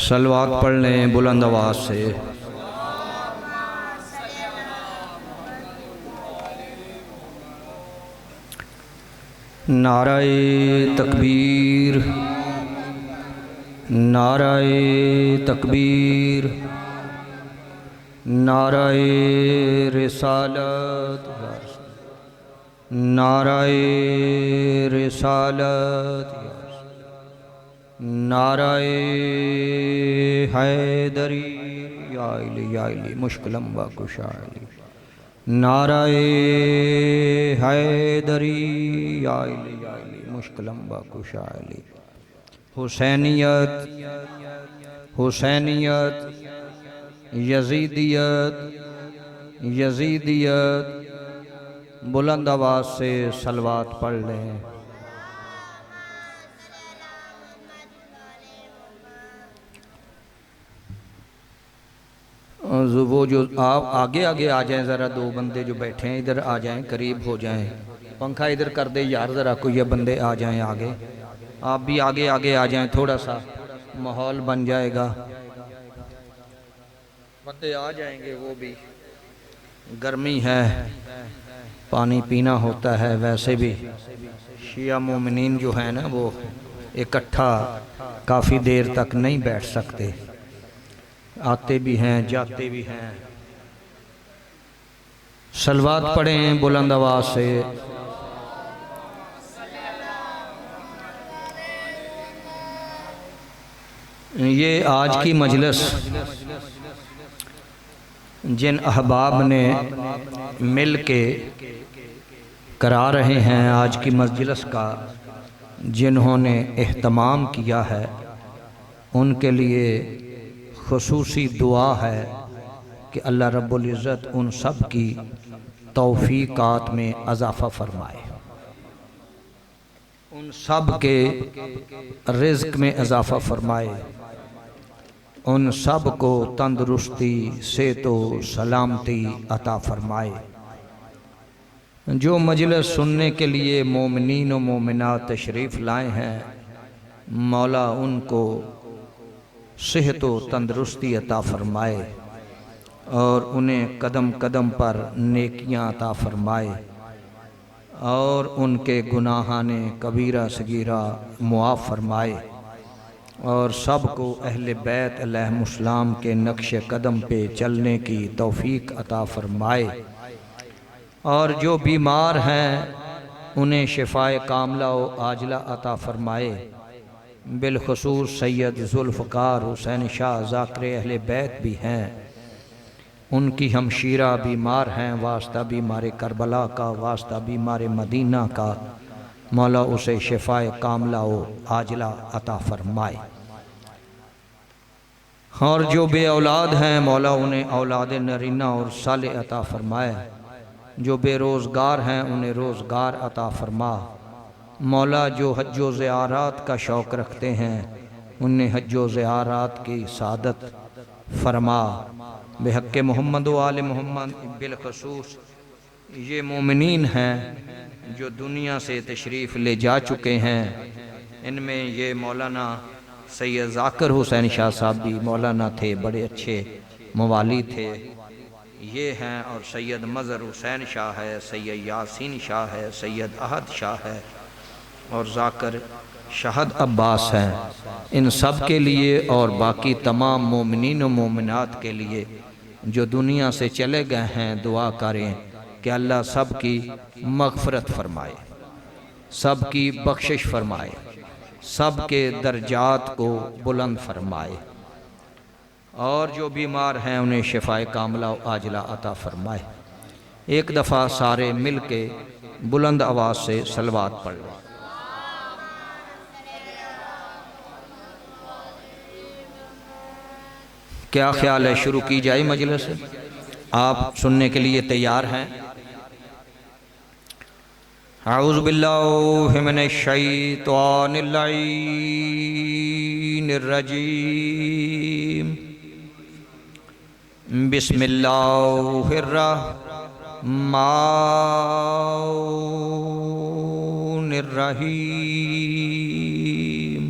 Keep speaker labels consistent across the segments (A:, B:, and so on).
A: सलवात पढ़ लें बुलंद आवाज़ से। नाराए तकबीर, नाराए तकबीर, नाराए रिसालत, नाराए रिसालत, नाराए हैदरी या इली मुश्किलम व कुशाली, नाराए हैदरी या इली मुश्किलम व कुशाली। हुसैनियत, हुसैनियत, यजीदियत, यजीदियत, बुलंद आवाज़ से सलवात पढ़ लें। वो जो आप आगे आगे आ जाएं, ज़रा दो बंदे जो बैठे हैं इधर आ जाएं, करीब हो जाएं। पंखा इधर कर दे यार, ज़रा कोई ये बंदे आ जाएं आगे। आप भी आगे आगे आ जाएं, थोड़ा सा माहौल बन जाएगा। बंदे आ जाएंगे, वो भी गर्मी है, पानी पीना होता है। वैसे भी शिया मोमिनीन जो है ना, वो इकट्ठा काफ़ी देर तक नहीं बैठ सकते, आते भी हैं जाते भी हैं। सलवात पढ़ें बुलंद आवाज़ से। ये आज की मजलिस जिन अहबाब ने मिल के करा रहे हैं, आज की मजलिस का जिन्होंने एहतमाम किया है, उनके लिए खुसूसी दुआ है कि अल्लाह रब्बुल इज़्ज़त उन सब की तौफ़ीक़ात में इज़ाफ़ा फरमाए, उन सब के रिज़्क़ में इज़ाफ़ा फरमाए, उन सब को तंदुरुस्ती सेहतो सलामती अता फरमाए। जो मजलिस सुनने के लिए मोमिनीन व मोमिनात तशरीफ़ लाए हैं, मौला उनको सेहत व तंदरुस्ती अता फ़रमाए और उन्हें कदम कदम पर नेकियां अता फ़रमाए और उनके गुनाहाने कबीरा सगीरा मुआफ़ फ़रमाए और सब को अहले बैत अलैहिमुस्सलाम के नक्श कदम पे चलने की तौफ़ीक अता फ़रमाए। और जो बीमार हैं उन्हें शिफ़ाए कामला व आजला अता फ़रमाए। बिलखुसूस सैयद ज़ुल्फ़कार हुसैन शाह ज़ाकिर अहले बैत भी हैं, उनकी हमशीरा बीमार हैं, वास्ता बीमार करबला का, वास्ता बीमार मदीना का, मौला उसे शिफ़ाए कामला व आजला अता फ़रमाए। और जो बे औलाद हैं, मौला उन्हें औलाद नरीना और साले अता फ़रमाए। जो बेरोज़गार हैं उन्हें रोज़गार अता फ़रमा। मौला जो हज्जो ज़ियारात का शौक़ रखते हैं, उन्हें हज्जो ज़ियारात की सादत फरमा। बेहक़ मोहम्मद व आले मोहम्मद। बिलखसूस ये मोमिनीन हैं जो दुनिया से तशरीफ़ ले जा चुके हैं, इनमें ये मौलाना सैयद ज़ाकिर हुसैन शाह साहब भी मौलाना थे, बड़े अच्छे मवाली थे, ये हैं। और सैयद मज़हर हुसैन शाह है, सैयद यासीन शाह है, सैयद अहद शाह है और ज़ाकिर शहद अब्बास हैं। इन सब के लिए और बाकी तमाम मोमिनीन व मोमिनात के लिए जो दुनिया से चले गए हैं, दुआ करें कि अल्लाह सब की मग़फ़िरत फ़रमाए, सब की बख्शिश फ़रमाए, सब के दर्जात को बुलंद फ़रमाए और जो बीमार हैं उन्हें शिफ़ाए कामला व आजला अता फ़रमाए। एक दफ़ा सारे मिल के बुलंद आवाज़ से सलवात पढ़ लें। क्या ख्याल है, शुरू की जाए मजलिस? आप सुनने के लिए तैयार हैं? अऊज़ु बिल्लाहि मिनश शैतानिर रजीम। बिस्मिल्लाहिर्रहमानिर्रहीम।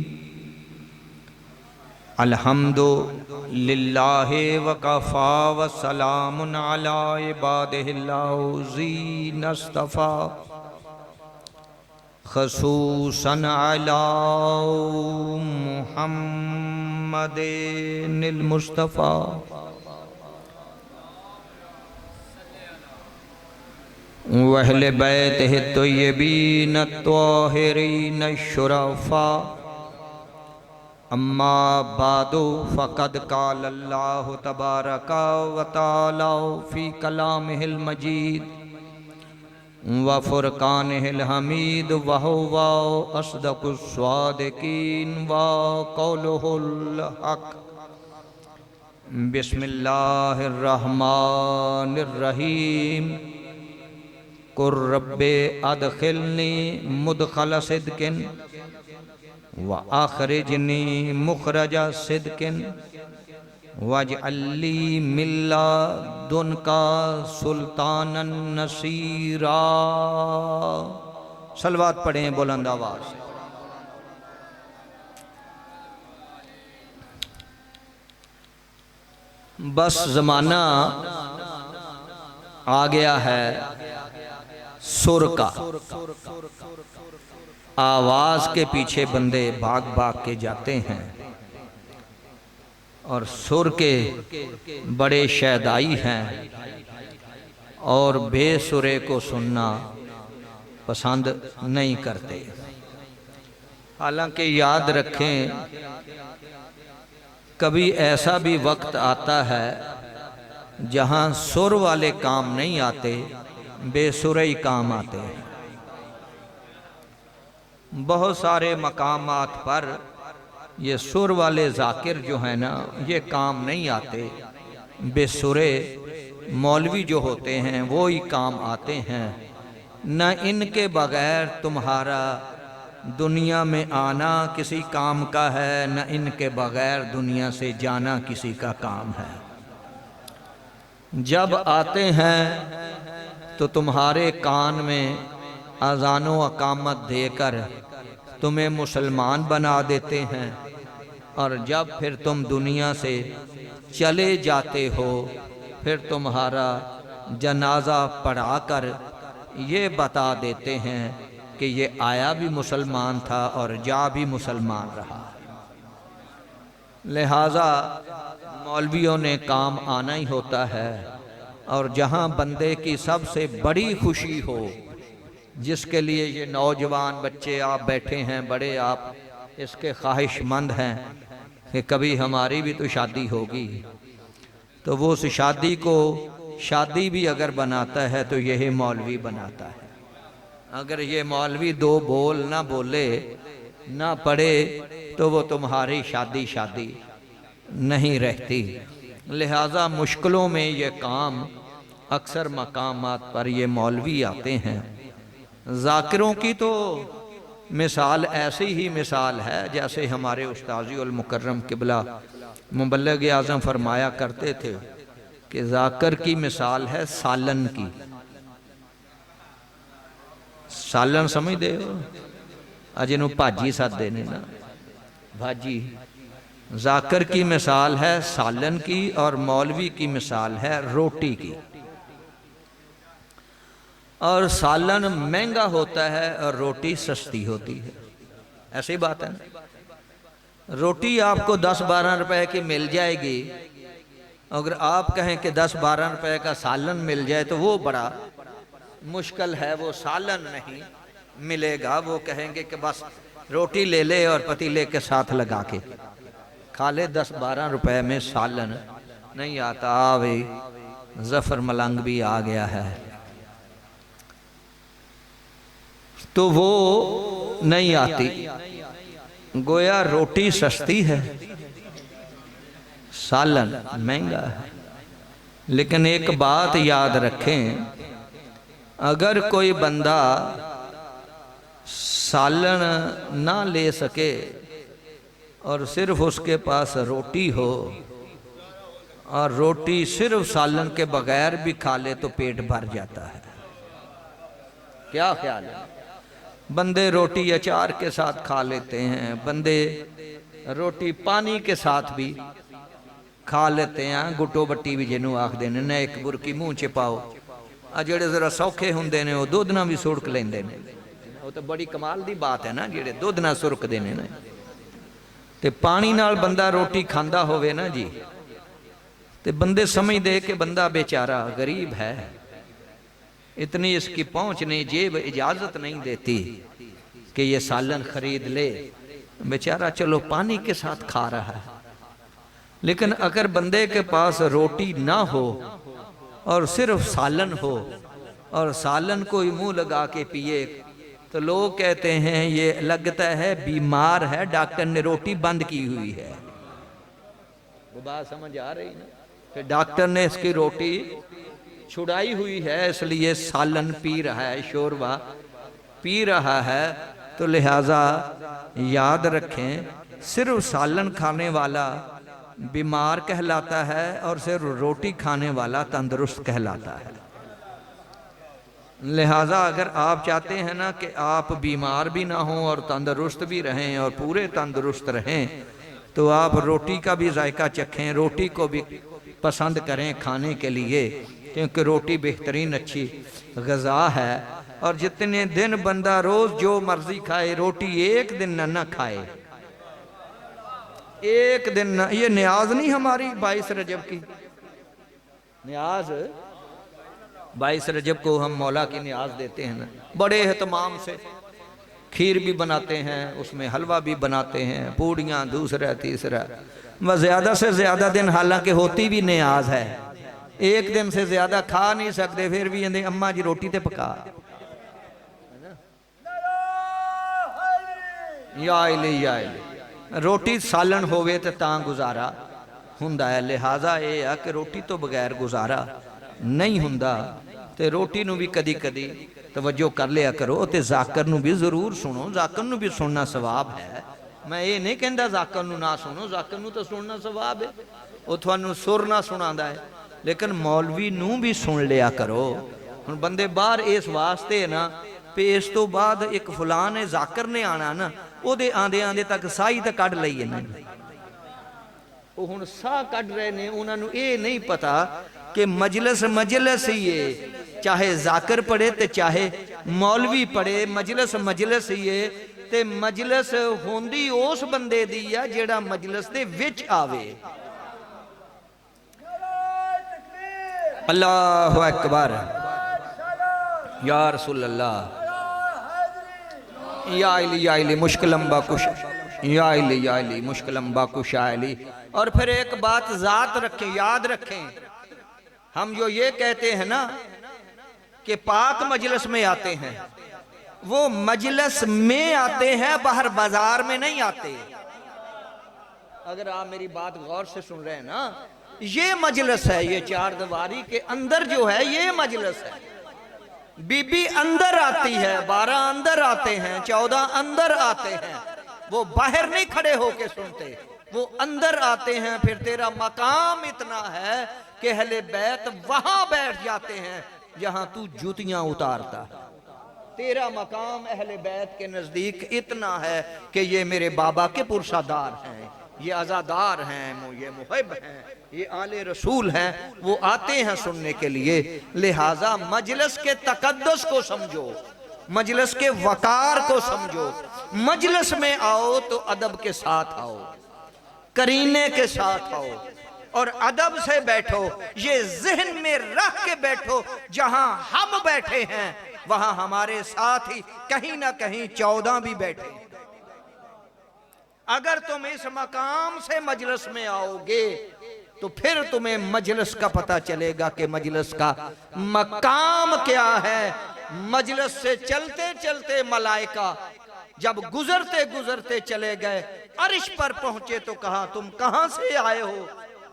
A: अल्हम्दु लिल्लाहि वकफ़ा वसलामुन अला इबादिहिल्लज़ीना इस्तफ़ा ख़ुसूसन अला मुहम्मदिनिल मुस्तफ़ा वअहले बैतिहि तय्यबीन त्वाहिरीन शुरफ़ा। अम्मा बादु फ़क़द क़ालल्लाहु तबारक व तआला फ़ी कलामिहिल मजीद व फ़ुरक़ानिहिल हमीद व हुवा अस्दक़ुस स्वादिक़ीन व क़ौलुहुल हक़। बिस्मिल्लाहिर रहमानिर रहीम। कुर रब्बे अदखिलनी मुदखल सिद्किन व आखरिजनी मुखरज सिद्किन वजअल्ली मिन लदुनका सुल्तानन नसीरा। सलवात पढ़ें बुलंद आवाज़ से। बस ज़माना आ गया है सुर का। आवाज़ के पीछे बंदे भाग भाग के जाते हैं और सुर के बड़े शैदाई हैं और बेसुरे को सुनना पसंद नहीं करते। हालांकि याद रखें, कभी ऐसा भी वक्त आता है जहां सुर वाले काम नहीं आते, बेसुरे काम आते हैं। बहुत सारे मकामात पर ये सुर वाले जाकिर जो है ना, ये काम नहीं आते। बेसुरे मौलवी जो होते हैं वो ही काम आते हैं। न इनके बगैर तुम्हारा दुनिया में आना किसी काम का है, न इनके बगैर दुनिया से जाना किसी का काम है। जब आते हैं तो तुम्हारे कान में अज़ान व अकामत देकर तुम्हें मुसलमान बना देते हैं, और जब फिर तुम दुनिया से चले जाते हो फिर तुम्हारा जनाजा पढ़ाकर ये बता देते हैं कि ये आया भी मुसलमान था और जा भी मुसलमान रहा। लिहाजा मौलवियों ने काम आना ही होता है। और जहाँ बंदे की सबसे बड़ी खुशी हो, जिसके लिए ये नौजवान बच्चे आप बैठे हैं, बड़े आप इसके ख्वाहिशमंद हैं कि कभी हमारी भी तो शादी होगी, तो वो उस शादी को शादी भी अगर बनाता है तो यही मौलवी बनाता है। अगर ये मौलवी दो बोल ना बोले ना पढ़े तो वो तुम्हारी शादी शादी नहीं रहती। लिहाजा मुश्किलों में ये काम अक्सर मकामात पर ये मौलवी आते हैं। जाकिरों की तो मिसाल ऐसी ही मिसाल है जैसे हमारे उस्ताज़ी उल मुकर्रम किबला मुबल्लिग आज़म फरमाया करते थे कि जाकिर की मिसाल है सालन की। सालन समझते हो? अजिनू भाजी सादे ने ना, भाजी। जाकिर की मिसाल है सालन की और मौलवी की मिसाल है रोटी की। और सालन महंगा होता है और रोटी सस्ती होती है, ऐसी बात है ना। रोटी आपको 10-12 रुपए की मिल जाएगी, अगर आप कहें कि 10-12 रुपए का सालन मिल जाए तो वो बड़ा मुश्किल है, वो सालन नहीं मिलेगा। वो कहेंगे कि बस रोटी ले ले और पतीले के साथ लगा के खा ले। 10-12 रुपए में सालन नहीं आता। भाई जफर मलंग भी आ गया है तो वो नहीं आती। गोया रोटी सस्ती है, सालन महंगा है। लेकिन एक बात याद रखें, अगर कोई बंदा सालन ना ले सके और सिर्फ उसके पास रोटी हो और रोटी सिर्फ सालन के बगैर भी खा ले तो पेट भर जाता है। क्या ख्याल है? बंदे रोटी अचार के साथ खा लेते हैं, बंदे रोटी पानी के साथ भी खा लेते हैं। गुटो बट्टी भी जिन्हों आखते हैं ना, एक बुरकी मुँह च पाओ। आ जेड़े जरा सौखे होंगे ने वो दुध ना भी सुरक लेंदे ने। वो तो बड़ी कमाल की बात है ना, जेड़े दुध ना सुरकते ने ना। ते पानी नाल बंदा रोटी खांदा होवे ना जी, ते बंदे समझदे कि बंदा बेचारा गरीब है, इतनी इसकी पहुंच नहीं, जेब इजाजत नहीं देती कि ये सालन खरीद ले। बेचारा चलो पानी के साथ खा रहा है। लेकिन अगर बंदे के पास रोटी ना हो और सिर्फ सालन हो और सालन को ही मुंह लगा के पिए, तो लोग कहते हैं ये लगता है बीमार है, डॉक्टर ने रोटी बंद की हुई है। वो बात समझ आ रही ना? फिर डॉक्टर ने इसकी रोटी छुड़ाई हुई है, इसलिए सालन पी रहा है, शोरबा पी रहा है। तो लिहाजा याद रखें, सिर्फ सालन खाने वाला बीमार कहलाता है और सिर्फ रोटी खाने वाला तंदुरुस्त कहलाता है। लिहाजा अगर आप चाहते हैं ना कि आप बीमार भी ना हों और तंदुरुस्त भी रहें और पूरे तंदुरुस्त रहें, तो आप रोटी का भी जायका चखें, रोटी को भी पसंद करें खाने के लिए, क्योंकि रोटी बेहतरीन अच्छी ग़िज़ा है। और जितने दिन बंदा रोज़ जो मर्जी खाए, रोटी एक दिन ना खाए, एक दिन ना। ये न्याज नहीं हमारी 22 रजब की न्याज, 22 रजब को हम मौला की न्याज देते हैं ना, बड़े एहतमाम से। खीर भी बनाते हैं, उसमें हलवा भी बनाते हैं, पूड़ियाँ दूसरा तीसरा, वह ज़्यादा से ज़्यादा दिन, हालांकि होती भी न्याज है, एक दिन से ज़्यादा खा नहीं सकते, फिर भी कहते अम्मा जी रोटी तो पका। या रोटी सालन होवे तो तां गुजारा हुंदा है। लिहाजा ये है कि रोटी तो बगैर गुजारा नहीं हुंदा। ते रोटी नू भी कदी कदी तवज्जो कर लिया करो, ते जाकर नू भी जरूर सुनो, जाकर नू भी सुनना सवाब है। मैं ये नहीं कहता जाकर नू ना सुनो, जाकर नू तो सुनना सवाब है, वो थानू सुर ना सुनांदा है। लेकिन मौलवी नू भी सुन लिया करो। हुण बंदे बाहर इस वास्ते है ना पे इस तो बाद एक फलां ने जाकर ने आना ना, ਉਹਦੇ ਆਂਦੇ ਆਂਦੇ ਤੱਕ ਸਾਈ ਤਾਂ ਕੱਢ ਲਈ ਇਹਨਾਂ ਨੇ। ਉਹ ਹੁਣ ਸਾਹ ਕੱਢ ਰਹੇ ਨੇ, ਉਹਨਾਂ ਨੂੰ ਇਹ ਨਹੀਂ ਪਤਾ ਕਿ ਮਜਲਿਸ ਮਜਲਿਸ ਹੀ ਹੈ, ਚਾਹੇ ਜ਼ਾਕਰ ਪੜੇ ਤੇ ਚਾਹੇ ਮੌਲਵੀ ਪੜੇ, ਮਜਲਿਸ ਮਜਲਿਸ ਹੀ ਹੈ। ਤੇ ਮਜਲਿਸ ਹੁੰਦੀ ਉਸ ਬੰਦੇ ਦੀ ਆ ਜਿਹੜਾ ਮਜਲਿਸ ਦੇ ਵਿੱਚ ਆਵੇ। ਅੱਲਾਹੁ ਅਕबर, या रसूल अल्लाह, या अली मुश्किलम बाकुश, या अली मुश्किलम बाकुश अली। और फिर एक बात ज़ात रखें, याद रखें, हम जो ये कहते हैं ना कि पाक मजलिस में आते हैं, वो मजलिस में आते हैं, बाहर बाजार में नहीं आते। अगर आप मेरी बात गौर से सुन रहे हैं ना, ये मजलिस है, ये चार दीवारी के अंदर जो है ये मजलिस है। बीबी अंदर आती है, 12 अंदर आते हैं, 14 अंदर आते हैं, वो बाहर नहीं खड़े होके सुनते, वो अंदर आते हैं। फिर तेरा मकाम इतना है कि अहले बैत वहां बैठ जाते हैं जहां तू जूतियां उतारता है। तेरा मकाम अहले बैत के नजदीक इतना है कि ये मेरे बाबा के पुरसादार हैं, ये आज़ादार हैं, ये मुहिब हैं, ये आले रसूल हैं, वो आते हैं सुनने के लिए। लिहाजा मजलिस के तकद्दुस को समझो, मजलिस के वकार को समझो। मजलिस में आओ तो अदब के साथ आओ, करीने के साथ आओ और अदब से बैठो। ये जहन में रख के बैठो, जहां हम बैठे हैं वहां हमारे साथ ही कहीं ना कहीं 14 भी बैठे। अगर तुम इस मकाम से मजलिस में आओगे तो फिर तुम्हें मजलिस का पता चलेगा कि मजलिस का मकाम क्या है। मजलिस से चलते चलते मलाइका जब गुजरते गुजरते चले गए, अर्श पर पहुंचे तो कहा तुम कहां से आए हो?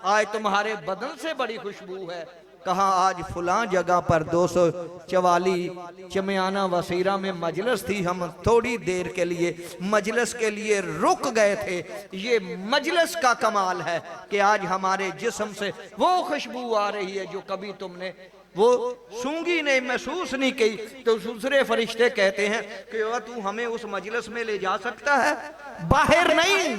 A: आज तुम्हारे बदन से बड़ी खुशबू है। कहा आज फलां जगह पर 244 चमियाना वसीरा में मजलिस थी, हम थोड़ी देर के लिए मजलिस के लिए रुक गए थे। ये मजलिस का कमाल है कि आज हमारे जिस्म से वो खुशबू आ रही है जो कभी तुमने वो सूंघी नहीं, महसूस नहीं की। तो दूसरे फरिश्ते कहते हैं कि तू हमें उस मजलिस में ले जा सकता है, बाहर नहीं।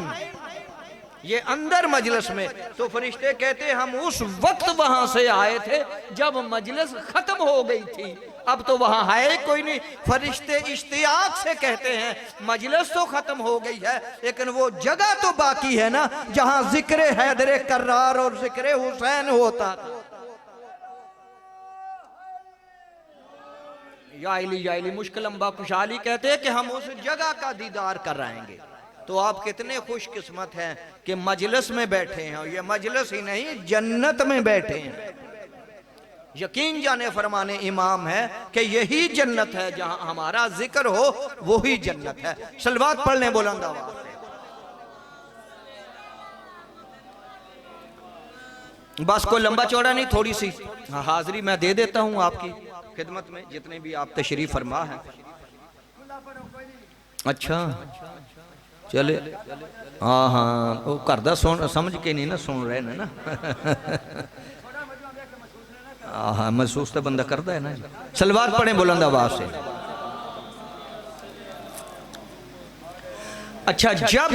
A: ये अंदर मजलिस में। तो फरिश्ते कहते हम उस वक्त वहां से आए थे जब मजलिस खत्म हो गई थी, अब तो वहां है कोई नहीं। फरिश्ते इश्तियाक से कहते हैं मजलिस तो खत्म हो गई है, लेकिन वो जगह तो बाकी है ना जहां जिक्र हैदर कर्रार और जिक्र हुसैन होता था। याइली मुश्किल अम्बा खुशहाली कहते हैं कि हम उस जगह का दीदार कराएंगे। तो आप कितने खुशकिस्मत हैं कि मजलिस में बैठे हैं, ये मजलिस ही नहीं जन्नत में बैठे हैं। यकीन जाने फरमाने इमाम है कि यही जन्नत है, जहां हमारा जिक्र हो वही जन्नत है। सलवात पढ़ लें बुलंद आवाज से। बस कोई लंबा चौड़ा नहीं, थोड़ी सी हाजिरी मैं दे देता हूं आपकी खिदमत में, जितने भी आप तशरीफ फरमा हैं। अच्छा चले, हाँ हाँ वो घर दा सुन समझ के नहीं ना सुन रहे ना हाँ महसूस तो बंदा करता है ना जी। सलवात पढ़े बुलंद आवाज से। अच्छा, जब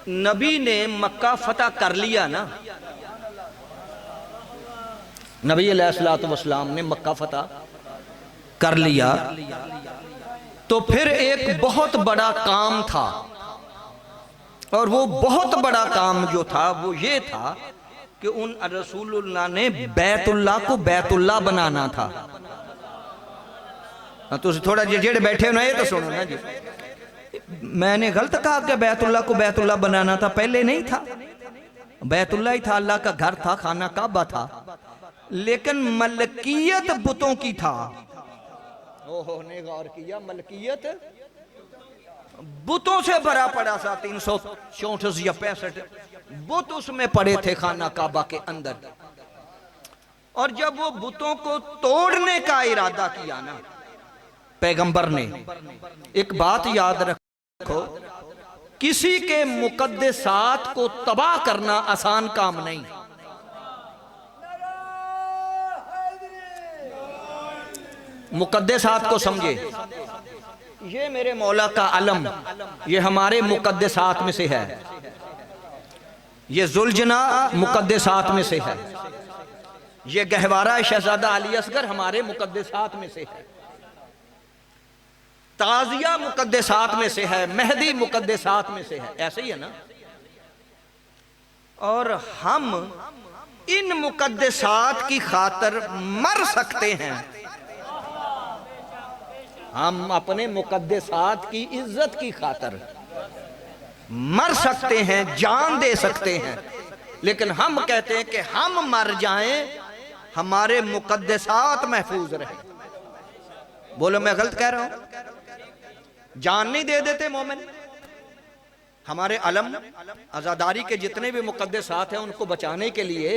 A: नबी ने मक्का फतह कर लिया ना, नबी अलैहिस्सलाम ने मक्का फतह कर लिया, तो फिर एक बहुत बड़ा काम था, और वो बहुत बड़ा काम जो था वो ये था कि उन रसूलुल्लाह ने बैतुल्लाह को बैतुल्लाह बनाना था। तो थोड़ा जेड़े बैठे हो ना ये तो सुनो ना जी, मैंने गलत कहा कि बैतुल्लाह को बैतुल्लाह बनाना था, पहले नहीं था, बैतुल्लाह ही था, अल्लाह का घर था, खाना काबा था, लेकिन मलकियत बुतों की था। ओहो ने गौर किया, मलकियत बुतों से भरा पड़ा सा, 364 या 65 बुत उसमें पड़े थे खाना काबा के अंदर। और जब वो बुतों को तोड़ने का इरादा किया ना पैगंबर ने, एक बात याद रखो, किसी के मुकद्दसात को तबाह करना आसान काम नहीं। मुकद्दसात को समझे, ये मेरे मौला का अलम, ये हमारे मुकद्दसात में से है, ये जुलजना मुकद्दसात में से है, ये गहवारा शहजादा अली असगर हमारे मुकद्दसात में से है, ताजिया मुकद्दसात में से है, मेहदी मुकद्दसात में से है, ऐसे ही है ना। और हम इन मुकद्दसात की खातिर मर सकते हैं, हम अपने मुकद्दसात की इज्जत की खातिर मर सकते हैं, जान दे सकते हैं, लेकिन हम कहते हैं कि हम मर जाएं, हमारे मुकद्दसात महफूज रहे। बोलो मैं गलत कह रहा हूं? जान नहीं दे देते मोमिन। हमारे अलम आजादारी के जितने भी मुकद्दसात हैं उनको बचाने के लिए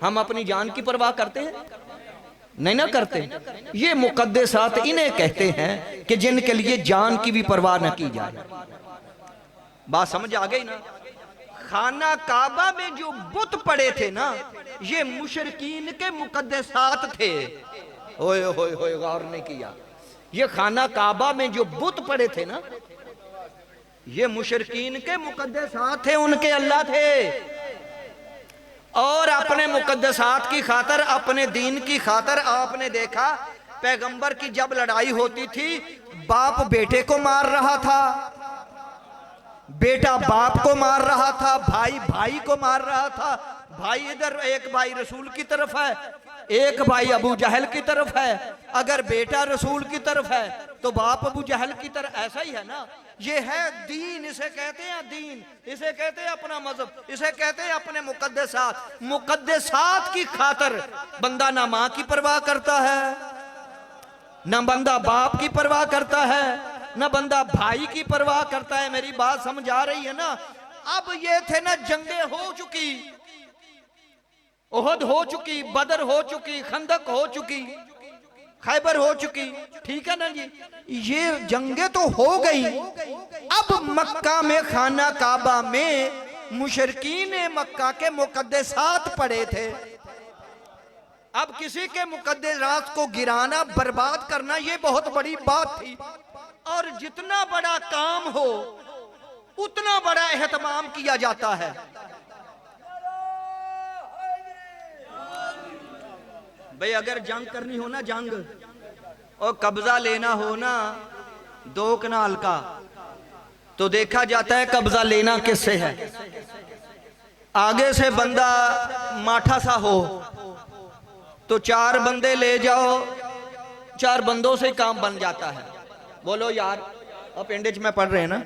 A: हम अपनी जान की परवाह करते हैं? नहीं ना करते। ये मुकद्दसात इन्हें कहते हैं कि जिनके लिए जान की भी परवाह न की जाए। बात समझ आ गई ना। खाना काबा में जो बुत पड़े थे ना, ये मुशरिकीन के मुकद्दसात थे। ओए होए होए, गौर नहीं किया। ये खाना काबा में जो बुत पड़े थे ना, ये मुशरिकीन के मुकद्दसात थे, उनके अल्लाह थे। और अपने मुकद्दसात की खातर, अपने दीन की खातर आपने देखा पैगंबर की जब लड़ाई होती थी, बाप बेटे को मार रहा था, बेटा बाप को मार रहा था, भाई भाई को मार रहा था। भाई इधर, एक भाई रसूल की तरफ है, एक भाई अबू जहल की तरफ है। अगर बेटा रसूल की तरफ है तो बाप अबू जहल की तरफ। ऐसा ही है ना। ये है दीन, इसे कहते हैं दीन, इसे कहते हैं अपना मजहब, इसे कहते हैं अपने मुकद्दसात। मुकद्दसात की खातिर बंदा ना माँ की परवाह करता है, ना बंदा बाप की परवाह करता है, ना बंदा भाई की परवाह करता है। मेरी बात समझ आ रही है ना। अब ये थे ना, जंगें हो चुकी, ओहद हो चुकी, बदर हो चुकी, खंदक हो चुकी, खैबर हो चुकी, ठीक है ना जी। ये जंगें तो हो गई। अब मक्का में, खाना काबा में मुशरिकीन मक्का के मुकद्दसात पड़े थे। अब किसी के मुकद्दसात को गिराना, बर्बाद करना, ये बहुत बड़ी बात थी। और जितना बड़ा काम हो, उतना बड़ा एहतमाम किया जाता है। भाई अगर जंग करनी हो ना, जंग और कब्जा लेना हो ना 2 कनाल का, तो देखा जाता है कब्जा लेना किससे है। आगे से बंदा माठा सा हो तो 4 बंदे ले जाओ, 4 बंदों से काम बन जाता है। बोलो यार, और पिंड च मैं पढ़ रहे ना,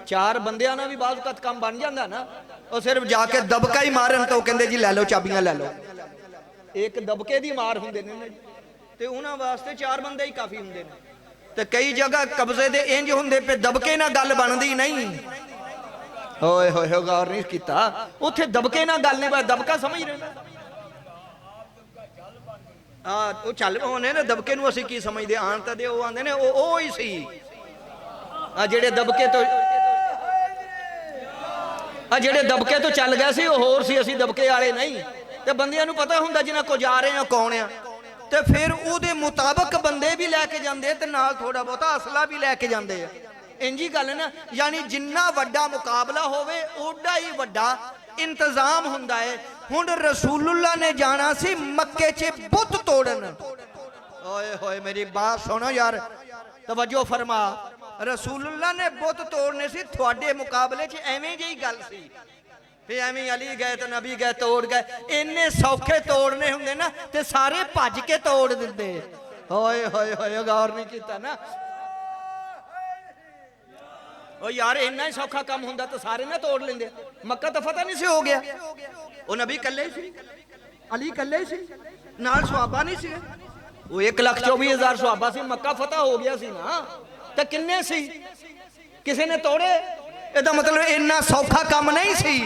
A: 4 बंदियां ना भी बाज़ वक़्त काम बन जाता ना, और सिर्फ जाके दबका ही मारन तो कहते जी लै लो चाबियां लै लो। एक दबके दी मार होंदे ने ते उन्हां वास्ते 4 बंदे ही काफ़ी होंदे ने। ते कई जगह कब्जे दे इंज होंदे पे दबके ना गल बनदी नहीं। ओए होए हो गौर नहीं किया, उत्थे दबके ना गल नहीं, दबका समझ रहे ना। हाँ वो चल होने ना दबके नूं असीं की समझदे, आण तां दे वो आंदे ने ओ ही सी जेड़े दबके तो जेड़े दबके तो चल गए सी वो होर सी, असीं दबके वाले नहीं। ते बंदियां नूं पता हुंदा जिन्हां को जा रहे हैं कौन आ, ते फिर उहदे मुताबक बंदे भी लैके जांदे ते नाल थोड़ा बहुता असला भी लैके जांदे आ। इंजी गल ना, यानी जिन्ना वड्डा मुकाबला होवे ओडा ही वड्डा इंतजाम हुंदा है। हुण रसूलुल्लाह ने जाना सी मक्के च बुत तोड़न। ओए होए मेरी बात सुनो यार, तवज्जो फरमा। रसूलुल्लाह ने बुत तोड़ने सी, थोड़े मुकाबले च एवें जी गल सी। फिर एवें अली गए तो नबी गए तोड़ गए, इन्ने सौखे तोड़ने होंगे ना ते सारे भज के तोड़ दिंदे। होए होए होए गौर नहीं किया ना। ओ यार इन्ना ही सौखा काम होंदा तो सारे ना तोड़ लेंदे। मक्का तो फतह नहीं से हो गया, वो नबी कल्ले ही सी, अली कल्ले ही सी, नाल सहाबा नहीं सी। वो 1,24,000 सहाबा सी, मक्का फतह हो गया सी ना, तो किन्ने सी किसी ने तोड़े? ਇਹਦਾ मतलब इन्ना सौखा काम नहीं सी।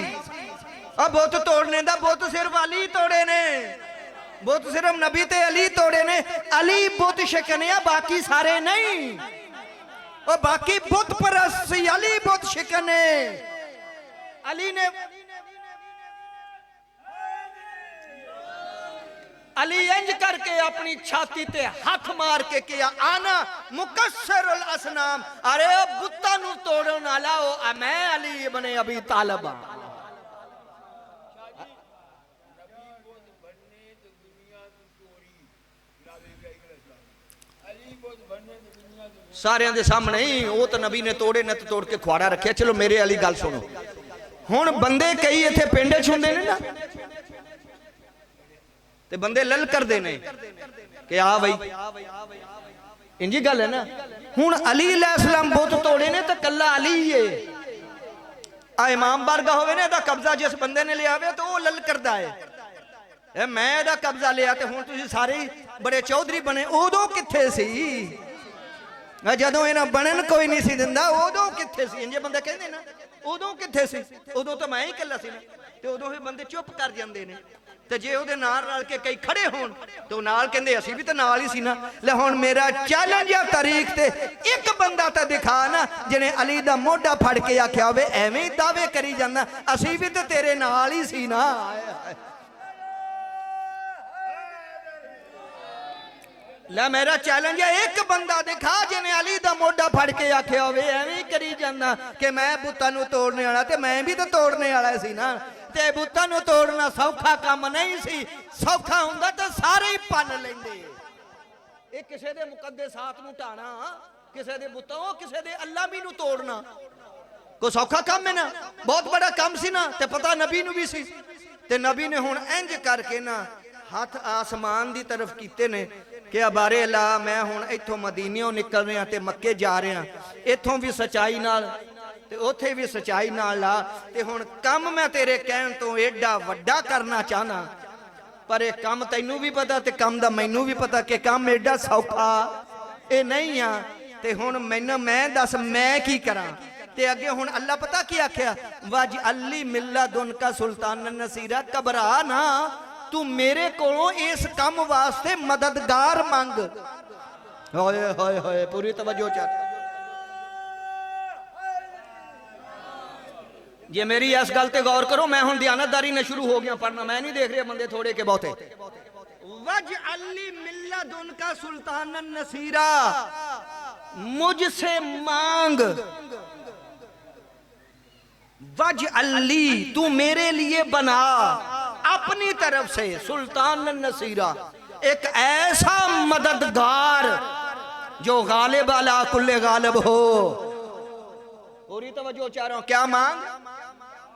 A: अब बुत तोड़ने का बुत सिर्फ अली तोड़े ने, बुत सिर्फ नबी ते अली तोड़े ने। अली बुत शिकने, बाकी सारे नहीं। और बाकी बुत परस्त सी, अली बुत शिकने। अली ने अली इंज करके अपनी छाती ते हाथ मार के किया, आना मुकस्सरुल असनाम, अरे बुत्ता नू तोड़न वाला ओ मैं अली इब्ने अबी तालिब। सारे दे सामने ही वो तो नबी ने तोड़े न तोड़ के खुआड़ा रखे। चलो मेरे वाली गल सुनो, हुण बंदे कई इत्थे पिंड च हुंदे ने ना, ते बंदे लल करदे ने कि आ बई इंजी गल है ना। हुण अली अलैहिस्सलाम बुत तोड़े ने तो कल्ला अली है। आ इमाम वर्गा होवे ने, कब्जा जिस बंदे ने लिया तो वो लल करदा है, मैं एदा कब्जा लिया तो हुण तुसीं सारे बड़े चौधरी बने। उदों कित्थे सी जदों इन्हां बनन कोई नहीं सी दिंदा, उदों कित्थे सी? इंजे बंदे कहंदे ना उदों कित्थे सी? उदों तो मैं ही कल्ला सी ना, ते उदों ही बंदे चुप कर जांदे ने। ते जे उहदे नाल रल के कई खड़े होण तो नाल कहंदे असीं भी तो नाल ही सी ना। ले हुण मेरा चैलेंज या तारीख ते एक बंदा तो दिखा ना जिहने अली दा मोढा फड़ के आख्या होवे एवें ही दावे करी जांदा असीं भी तो तेरे नाल ही सी ना। ला मेरा चैलेंज है, एक बंदा दिखा जिन्हें अली दा मोढा फड़ के आख्या होवे एवें ही करी जांदा कि मैं बुत्तां नूं तोड़ने वाला, ते मैं भी तो तोड़ने वाला सी ना। ते बुत्तां नूं तोड़ना सौखा काम नहीं सी, सौखा हुंदा तो सारे ही पन लैंदे। ये किसे दे मुकद्दसात नूं ढाना, किसे दे बुत्तां, किसे दे अल्लाह भी नूं तोड़ना कोई सौखा काम है ना, बहुत बड़ा काम सी ना। ते पता नबी नूं भी सी, ते नबी ने हुण इंज करके ना हाथ आसमान दी तरफ कीते ने कि अबारे अल्लाह मैं हुण इत्थों मदीनियों निकल रहा ते मक्के जा रहा, इत्थों भी सच्चाई नाल ते उथे भी सच्चाई नाल ला। ते हुण कम मैं तेरे कहण तो एडा वड्डा करना चाहना, पर यह कम तैनू भी पता ते कम दा मैनू भी पता कि कम एडा सौखा ये नहीं आ। ते हुण मैनू मैं दस मैं की करा? ते अगे हुण अल्लाह पता की आख्या, वज अली मिल्ला दुन का सुल्तान नसीरा, घबरा ना तू मेरे कोलों इस कम वास्ते मददगार मंग। होए होए होए पूरी तवज्जो चाह, जे मेरी इस गल ते गौर करो। मैं हुण दयानतदारी ने शुरू हो गया पढ़ना, मैं नहीं देख रहा बंदे थोड़े के बहुते। वज अली मिल्ला दुन का सुल्तान नसीरा, मुझसे मांग वज अल्ली, तू मेरे लिए बना अपनी तरफ से सुल्तान नसीरा, एक ऐसा मददगार जो गालिब अला कुल्ले गालिब हो। पूरी तवज्जो चाह रहा हूं, क्या मांग?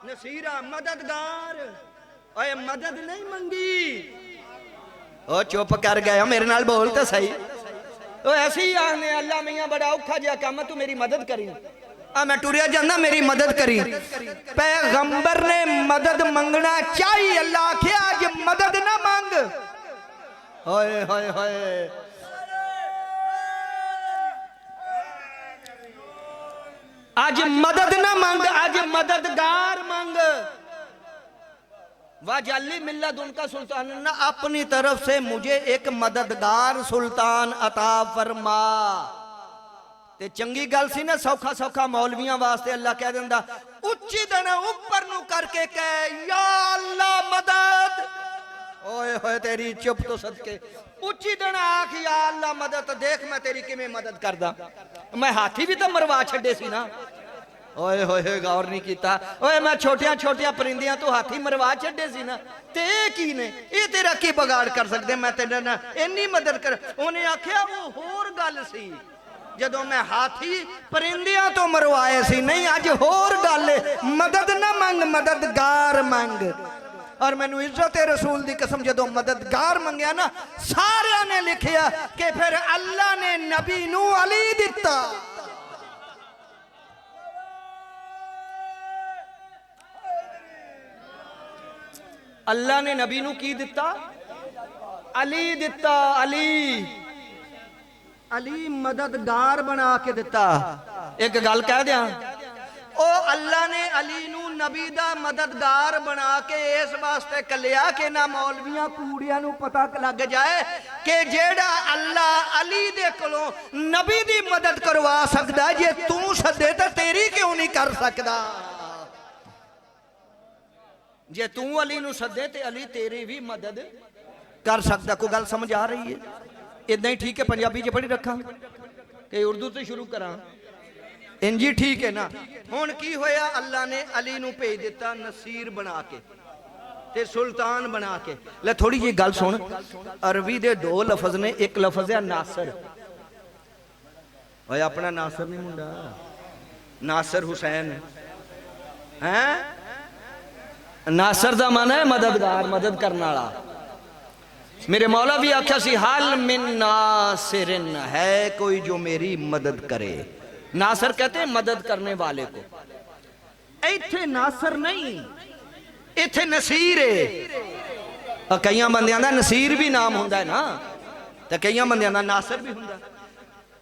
A: नसीरा, मददगार। ओए मदद नहीं मंगी, ओ चुप कर गया, मेरे नाल बोल तो सही। तो ऐसे ही आने अल्लाह मियां बड़ा औखा जिहा काम, तू मेरी मदद करी, मैं टुरिया जाना, मेरी मदद करी। पैगंबर ने मदद मंगना चाहिए, अल्लाह आखिया आज मदद ना मांग। होए होए होए, आज मदद ना मांग, आज मददगार मांग। वाजली मिल्लत उनका सुल्तान, ना अपनी तरफ से मुझे एक मददगार सुल्तान अता फरमा। ते चंगी गल सी ना, सौखा सौखा मौलवियां वास्ते अल्लाह कह दिंदा, उच्ची दना ऊपर नु करके कह या अल्लाह मदद। ओए होए तेरी चुप तो सदके, उच्ची दना आख या अल्लाह मदद, देख मैं तेरी किवें मदद करदा। मैं हाथी भी तो मरवा छड्डे सी ना। ओए होए गौर नहीं किया। ओए मैं छोटिया छोटिया परिंदियां तो हाथी मरवा छड्डे सी ना, ते की ने ये तेरा की बगाड़ कर सकते, मैं तेरे ना इन्नी मदद कर। उन्हें आख्या वो होर गल सी जदों मैं हाथी परिंदियां तो मरवाए सी, नहीं अज होर गल, मदद ना मंग, मददगार मंग। और मैनू इज्जत रसूल दी कसम, जदों मददगार मंगया ना, सारे ने लिखिया कि फिर अल्लाह ने नबी नू अली दिता। अल्लाह ने नबी नू की दिता? अली दिता। अली, अली मददगार बना के दिता। एक गल कह दिया, ओ अल्लाह ने अली नू नबी दा मददगार बना के इस वास्ते कलिया कि ना मौलवियां कूड़ियां नू पता लग जाए कि जेड़ा अल्लाह अली दे कोलों नबी दी मदद करवा सकदा, जे तू सदे तो तेरी क्यों नहीं कर सकदा? जे तू अली नू सदे ते अली तेरी भी मदद कर सकता। कोई गल समझ आ रही है? इदा ही ठीक है, पंजाबी च पढ़ी रखा कि उर्दू से शुरू करा? इंजी ठीक है ना। हुण की होया, अल्लाह ने अली नू भेज दिता नसीर बना के ते सुल्तान बना के। ले थोड़ी जी गल सुन, अरबी दे दो लफज ने, एक लफज है नासर। ओए अपना नासर नहीं मुंडा, नासर हुसैन है। नासर दा माना है मददगार, मदद करने वाला। मेरे मौला भी आख्या सी, हल मिन नासिरिन, है कोई जो मेरी मदद करे। नासर कहते हैं मदद करने वाले को। इत्थे नासर नहीं, इत्थे नसीर है। कई बंदियां दा नसीर भी नाम हुंदा है ना, ते कई बंदियां दा नासर भी हुंदा।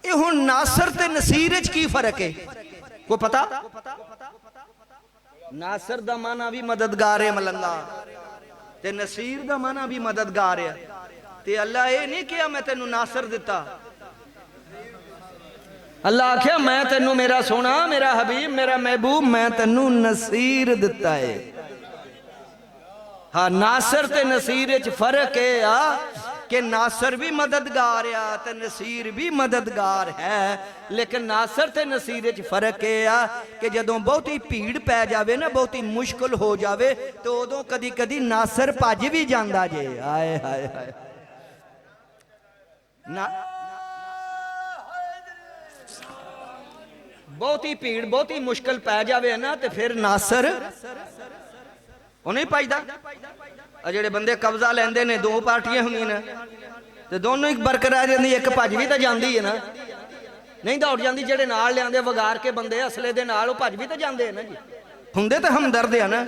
A: ये हुण नासर ते नसीर च की फर्क है, को पता? नासर दा माना भी मददगार है मलंगा, ते नसीर दा माना भी मददगार है। ते अल्लाह ये नहीं किया मैं तेनू नासर दिता, अल्लाह आख्या मैं तेनू मेरा सोना, मेरा हबीब, मेरा महबूब, मैं तेनू नसीर दिता है। हाँ, नासर ते नसीर च फर्क है कि नासर भी मददगार है ते नसीर भी मददगार है। लेकिन नासर ते नसीर च फर्क है कि जदों बहुती भीड़ पै जावे ना, बहुती मुश्किल हो जावे, तो उदों कदी कदी नासर भज भी जांदा जे। आए हाय हाय ना, बहुती भीड़ बहुती मुश्किल पै जावे ना, तो फिर नासर वो नहीं पाईदा। जेड़े बंदे कब्जा लेंदे ने, दो पार्टियां होंदियां ने, ते दोनों ही बरकरार रहंदी, एक भज भी तो जांदी है ना, नहीं दौड़ जांदी। जेड़े नाल लिआंदे वगार के बंदे असले दे नाल, भज भी तो जांदे ना जी। हुंदे तो हमदर्द आ ना,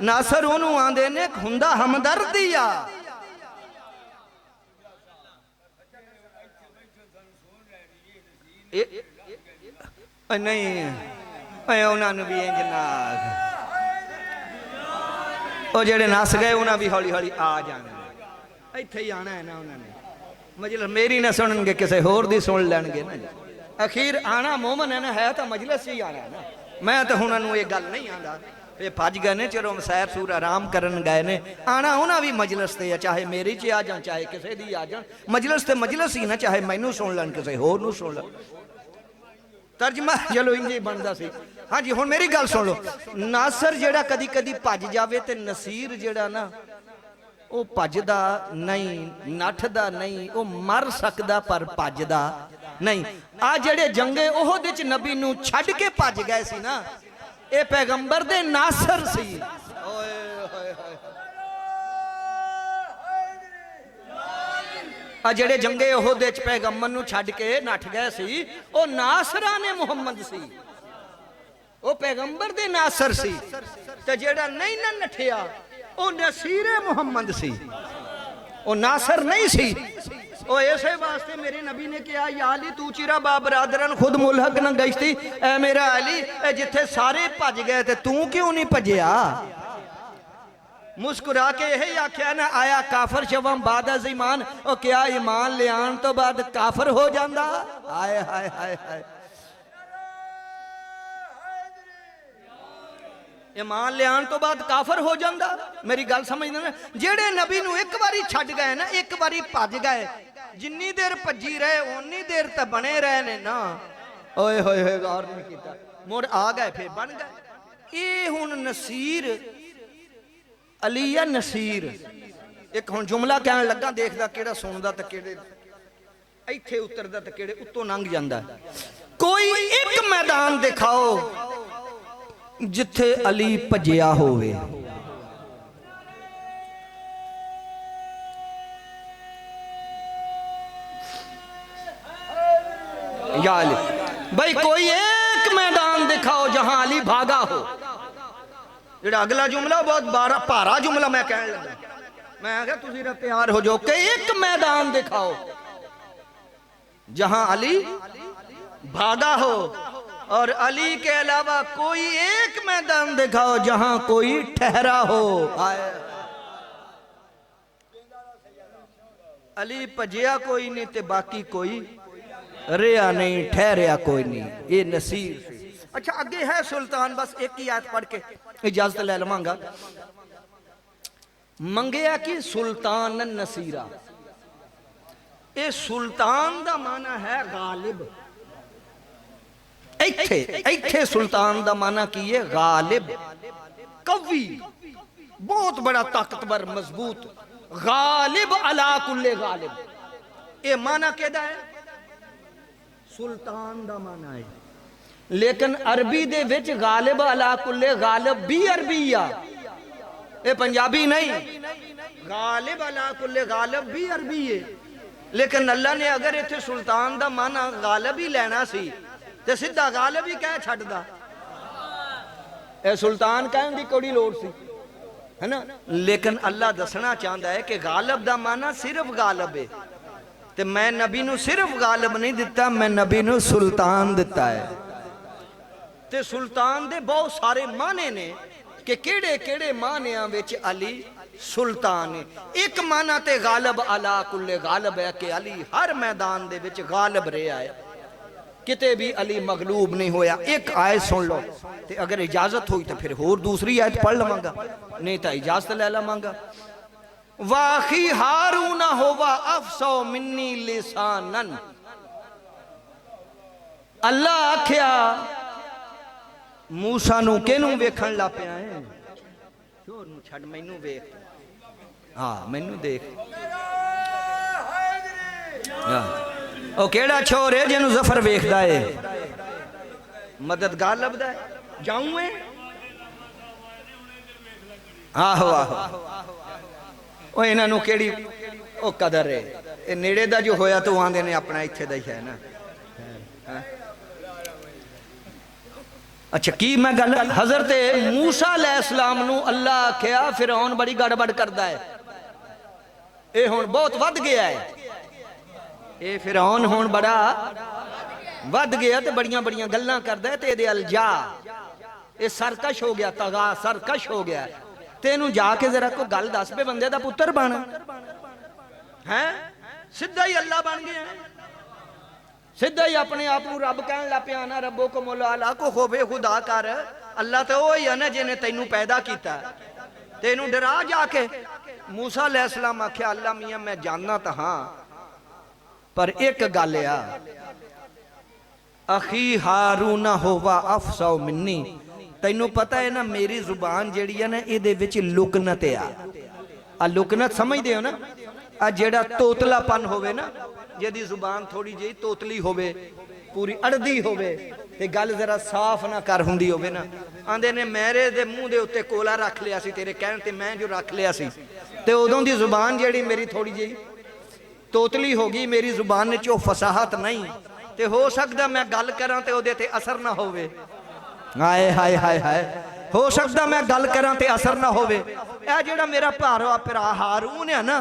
A: नासर ओनू आंदे ने, हुंदा हमदर्दी आ। नहीं उन्होंने भी इंज ना, वो जेड़े नस गए उन्हें भी हौली हौली आ जाना, इत्थे ही आना है ना उन्होंने। मजलिस मेरी ना सुननगे, किसी होर दी सुन लैणगे ना जी। अखीर आना मोमन है ना, है तो मजलिस ही आना है ना। मैं तो उन्होंने ये गल नहीं आंदा, ये भज गए ने, चलो सैर सूर आराम करन गए ने। आना उन्हें भी मजलिस ते, चाहे मेरी च आ जान, चाहे किसी दी आ जान, मजलिस ते मजलिस ही ना, चाहे मैनू सुन लैन, किसी होर नू सुन लैन। तर्जमा चलो इंज ही बनता सी। हाँ जी हुण मेरी गल सुन लो, नासर जेड़ा कदी कदी भज जावे ते नसीर जेड़ा ना वो भजदा नहीं, नठदा नहीं, वो मर सकदा पर भजदा नहीं। आ जेड़े जंगे ओहद च नबी नूं छड्ड के भज गए सी ना, ये पैगंबर दे नासर सी। ओए होए होए, आ जेड़े जंगे ओहद च पैगंबर नूं छड्ड के नठ गए सी, वो नासरा ने मुहम्मद सी, वो पैगंबर दे नासर सी। ते जेड़ा नहीं ना नठिया वो नसीरे मुहम्मद सी, वो नासर नहीं सी। ओ ऐसे वास्ते मेरे नबी ने कहा, या अली तू चिरा बा बरादरन खुद मुलहक न गश्ती, ऐ मेरा अली जिथे सारे भज गए ते तू क्यों नहीं भजया। मुस्कुरा के यही आख्या ना, आया काफर शवम बाद ईमान, ओ क्या ईमान ले आन तो बाद काफर हो जांदा। हाय हाय हाय हाय, ईमान लियान तो बाद काफर हो जाता। मेरी गल समझना ना, जेड़े नबी नूं एक बारी छड्ड गए ना, एक बारी भज गए, जिन्नी देर भजी रहे उन्नी देर तो बने रहे ने ना। ओए होए होए, गौर नहीं कीता, मुड़ आ गए फिर बन गए। ये हुण नसीर अली या नसीर, एक हुण जुमला कहन लगा, देखदा केड़ा सुनदा ते केड़े इत्थे उतरदा ते केड़े उत्तों लंघ जांदा। कोई एक मैदान दिखाओ जिथे अली भजिया होवे। या अली भाई, कोई एक मैदान दिखाओ जहां अली भागा हो। जेड़ा अगला जुमला बहुत भारा जुमला मैं कहने लगा, मैं आख्या तुसीं तैयार हो जाओ कि एक मैदान दिखाओ जहां अली भागा हो, और अली के अलावा कोई एक मैदान दिखाओ जहां कोई ठहरा हो। अली भजिया कोई नहीं ते बाकी कोई रिया नहीं, ठहरिया कोई नहीं, ये नसीर। अच्छा अगे है सुल्तान, बस एक ही आयत पढ़ के इजाजत ले लवांगा। मंगया कि सुल्तान नसीरा, ये सुल्तान दा माना है गालिब। इत्थे इत्थे सुल्तान दा माना की है गालिब, कवि, बहुत बड़ा ताकतवर मजबूत, गालिब अला कुल्ले गालिब। ये माना केदा है, सुल्तान दा माना है। लेकिन अरबी दे विच गालिब अला कुल्ले गालिब भी अरबी आ, ये पंजाबी नहीं। गालिब अला कुल्ले गालिब भी अरबी है, लेकिन अल्लाह ने अगर इत्थे सुल्तान दा माना गालिब ही लेना सी ते सीधा गालिब ही कह छड्डदा, ए सुल्तान कहन दी कोई लोड़ सी, है ना। लेकिन अल्लाह दसना चाहता है कि गालिब दा माना सिर्फ गालिब है, ते मैं नबी नूं सिर्फ गालिब नहीं दिता, मैं नबी नूं सुल्तान दिता है। ते सुल्तान दे बहुत सारे माने ने कि केड़े केड़े मानियां विच अली सुल्तान है। एक माना ते गालिब अला कुल्ले गालिब है कि अली हर मैदान दे विच गालिब रहा है, किते भी अली मगलूब नहीं होया। एक आयत सुन लो, ते अगर इजाजत हुई तो फिर होर दूसरी आयत पढ़ लवांगा, नहीं तो इजाजत ले लवांगा। वाखी हारूना होवा अफसो मिन्नी लिसानन, अल्लाह आख्या मूसा नूं किनू वेखण ला पिया है, चोर नूं छड्ड मैनू वेख, हाँ मैनू देख। ओ केड़ा छोर है जिन्हों जफर वेखदा है, मददगार लभदा है, जाऊं है। आहो आहो, ओ इन्हां नूं केड़ी ओ कदर है, ये नेड़े दा जो होया तो आंदे ने अपना इत्थे दा ही है ना। अच्छा की मैं गल, हजरत मूसा अलैहिस्सलाम नूं अल्लाह आख्या फिरौन बड़ी गड़बड़ करदा है, ये हुण बहुत वध गया है, ये फिरौन हुण बड़ा वध गया ते बड़ियां बड़ियां गल्लां करदा है, ते इहदे अल जा, ये सरकश हो गया, तगा सरकश हो गया। तेनू जाके जरा कोई गल दस पे, बंदे दा पुत्र बन है, सीधा ही अल्लाह बन गया, सीधा ही अपने आप को रब कहन लग पिया ना, रब्बो को मौला को खोबे खुदा कर, अल्लाह तो वही है ना जिन्हें तेनू पैदा किया, तेनू डरा जाके। मूसा अलैहिस्सलाम आख्या अल्लाह मियां मैं जानना तो हाँ, पर एक गल आ अखी हारून होवा अफसा मिन्नी। तैनू पता है ना मेरी जुबान जिहड़ी है ना इहदे विच लुकनत आ लुकनत समझदे हो ना, आ जेड़ा तोतलापन होवे ना, जिहदी जुबान थोड़ी जी तोतली होवे, पूरी अड़दी होवे ते गल जरा साफ ना कर हुंदी होवे ना, आंदे ने मेरे दे मूँह दे उत्ते कोला रख लिया सी तेरे कहण ते मैं जो रख लिया सी ते उदों दी जुबान जिहड़ी मेरी थोड़ी जी तोतली हो गई, मेरी जुबान च फसाहत नहीं, ते हो सकदा मैं गल करां ते ओदे ते असर ना होवे। हाय हाय हाय हाय, हो सकदा मैं गल करां ते असर ना होवे। ए जेड़ा मेरा भरा हारून है ना,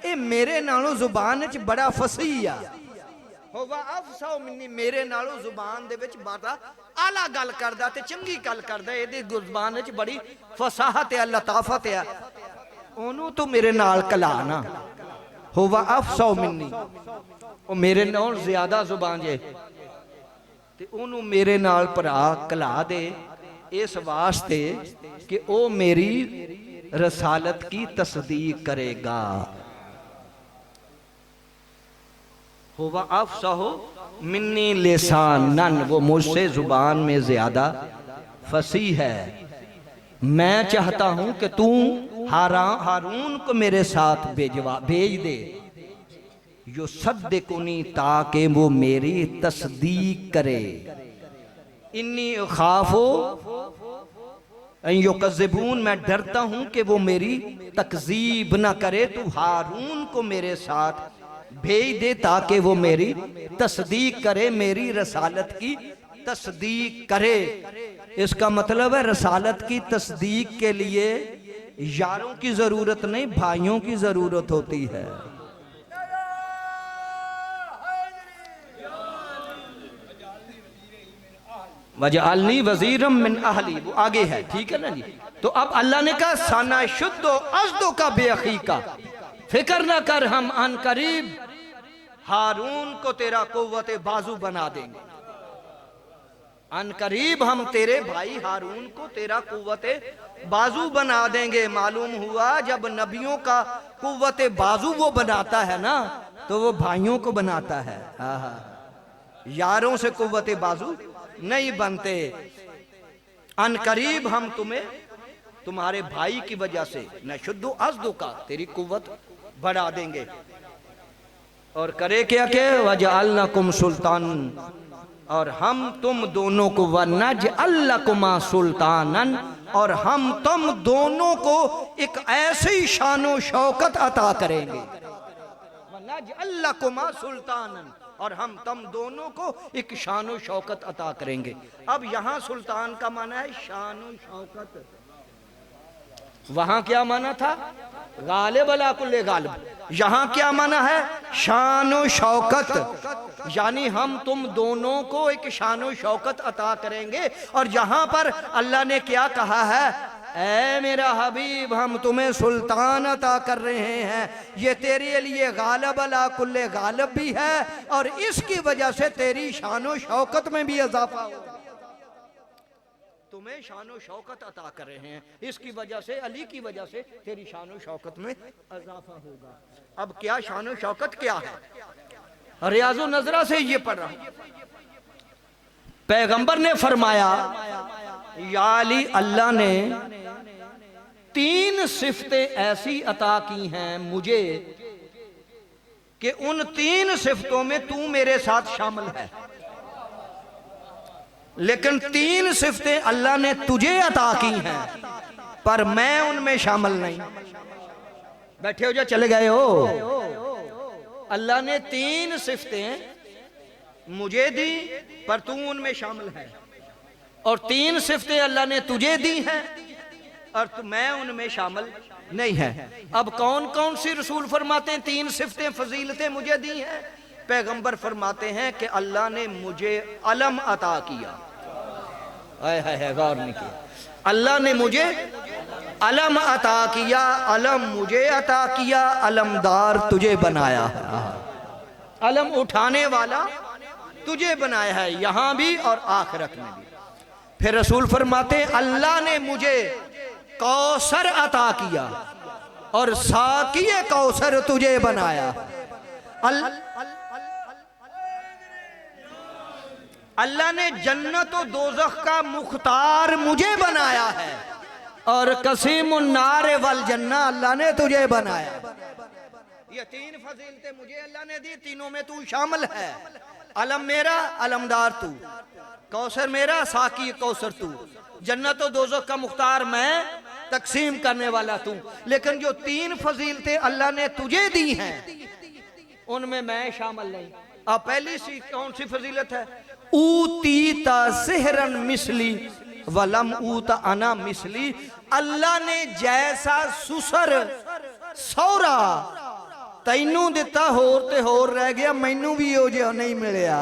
A: ये मेरे नालों जुबान च बड़ा फसीह आ। होवा अफसा मिन्नी, मेरे नालों जुबान दे विच बड़ा आला गल करदा ते चंगी गल करदा, इहदी जुबान च बड़ी फसाहत है, लताफत है। ओनू तू मेरे नाल कला ना, होवा अफसा मिन्नी, ओ मेरे नाल ज्यादा जुबान जे, ते ओनू मेरे नाल भरा कला दे इस वास्ते कि ओ मेरी रसालत की तस्दीक करेगा। होवा अफसा हो मिन्नी लिसानन, वो मुझसे जुबान में ज्यादा फसी है। मैं चाहता हूं कि तू हारून को मेरे साथ भेज दे, यो सद्दिकुनी, ताकि वो मेरी तस्दीक करे। इन्नी खाफो युकज़्ज़िबून, मैं डरता हूं कि वो मेरी तकज़ीब ना करे। तू हारून को मेरे साथ भेज दे ताकि वो मेरी तस्दीक करे, मेरी रसालत की तस्दीक करे। इसका मतलब है रसालत की तस्दीक के लिए यारों की जरूरत नहीं, भाइयों की जरूरत होती है। वजअलनी वज़ीरम मिन अहली, वो आगे है, ठीक है ना जी। तो अब अल्लाह ने कहा सना शुद्धो अज़दो का बेअखी का, फिक्र ना कर, हम अन करीब हारून को तेरा कुव्वत बाजू बना देंगे। अन करीब हम तेरे भाई हारून को तेरा कुव्वत बाजू बना देंगे। मालूम हुआ जब नबियों का कुव्वत बाजू वो बनाता है ना, तो वो भाइयों को बनाता है। यारों से कुव्वत बाजू नहीं बनते। अन करीब हम तुम्हें तुम्हारे भाई की वजह से न शुद्धो अज़दो का, तेरी कुव्वत बढ़ा देंगे। और करे क्या के वजअलनकुम सुल्तान, और हम तुम दोनों को वनजअलकुमा सुल्तानन, और हम तुम दोनों को एक ऐसी शानो शौकत अता करेंगे। वनजअलकुमा सुल्तानन, और हम तुम दोनों को एक शानो शौकत अता करेंगे। अब यहाँ सुल्तान का माना है शानो शौकत, वहां क्या माना था गालिब अला कुल्ले गालिब, यहाँ क्या माना है शानो शौकत, यानी हम तुम दोनों को एक शानो शौकत अता करेंगे। और यहाँ पर अल्लाह ने क्या कहा है, ऐ मेरा हबीब हम तुम्हें सुल्तान अता कर रहे हैं, ये तेरे लिए गालिब अला कुल्ले गालिब भी है, और इसकी वजह से तेरी शानो शौकत में भी इजाफा होगा। तुम्हें शानो शौकत अता कर रहे हैं, इसकी वजह से, अली की वजह से तेरी शानो शौकत में इजाफा होगा। अब क्या शानो शौकत क्या है, रियाजो नजरा से ये पढ़ रहा हूं। पैगंबर ने फरमाया या अली, अल्लाह ने 3 सिफतें ऐसी अता की हैं मुझे कि उन 3 सिफतों में तू मेरे साथ शामिल है, लेकिन 3 सिफतें अल्लाह ने तुझे अता की हैं पर मैं उनमें शामिल नहीं। बैठे हो जा चले गए हो। अल्लाह ने 3 सिफतें मुझे दी पर तू उनमें शामिल है, और 3 सिफतें अल्लाह ने तुझे दी हैं और मैं उनमें शामिल नहीं है। अब कौन कौन सी रसूल फरमाते हैं 3 सिफतें फजीलतें मुझे दी हैं? पैगंबर फरमाते हैं कि अल्लाह ने मुझे अलम अता किया। है गौर नहीं किया। अल्लाह ने मुझे अलम अता किया, अलम मुझे अता किया, अलमदार तुझे बनाया है, अलम उठाने वाला तुझे बनाया है, यहां भी और आखिरत में भी। फिर रसूल फरमाते अल्लाह ने मुझे कौसर अता किया और साकिए कौसर तुझे बनाया। अल्लाह ने जन्नत और दोज़ख का मुख्तार मुझे बनाया है, और कसीमुन नार वल जन्ना अल्लाह ने तुझे बनाया। ये तीन फजीलतें मुझे अल्लाह ने दी, तीनों में तू शामिल है। अलम मेरा, अलमदार तू, कौसर मेरा, साकी कौसर तू, जन्नत और दोज़ख का मुख्तार मैं, तकसीम करने वाला तू। लेकिन जो तीन फजीलतें अल्लाह ने तुझे दी हैं उनमें मैं शामिल नहीं। अब पहली सी कौन सी फजीलत है? ऊतीता सिहरन मिसली वलम ऊता अना मिसली। अल्लाह ने जैसा सुसर सौरा तैनू दिता होर ते होर रह गया, मैनू भी हो जिहा नहीं मिलिया।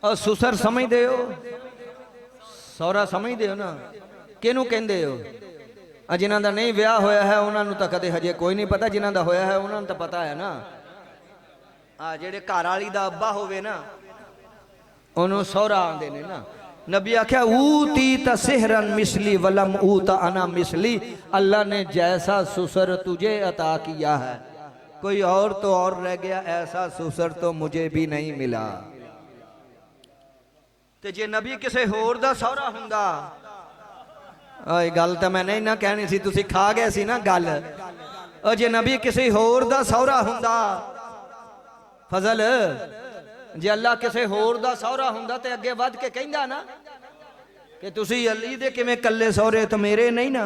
A: और सुसर समझदे हो, सौरा समझदे हो ना, किनू कहंदे हो? जिन्हां दा नहीं विआह होया है उन्हां नूं तां कदे हजे कोई नहीं पता, जिन्हां दा होया है उन्हां नूं तां पता है ना। जेड़े घर वाली दा अब्बा होवे ना उन्होंने सौरा आंदे ने ना। नबी आख्या ऊती तसेहरन मिसली वलम ऊता अना मिसली। अल्लाह ने जैसा सुसर तुझे अता किया है, कोई और तो और रह गया, ऐसा सुसर तो मुझे भी नहीं मिला। ते जे नबी किसे होर दा सौरा हुंदा, गल तो मैं नहीं ना कहनी सी, तुसी खा गए सी ना गल। जे नबी किसी होर दा सौरा हुंदा, फजल जे अल्लाह किसी होर दा सौरा हुंदा ते अगे वध के कहंदा ना कि तुसी अली दे किवें कल्ले सौरे तो मेरे नहीं ना।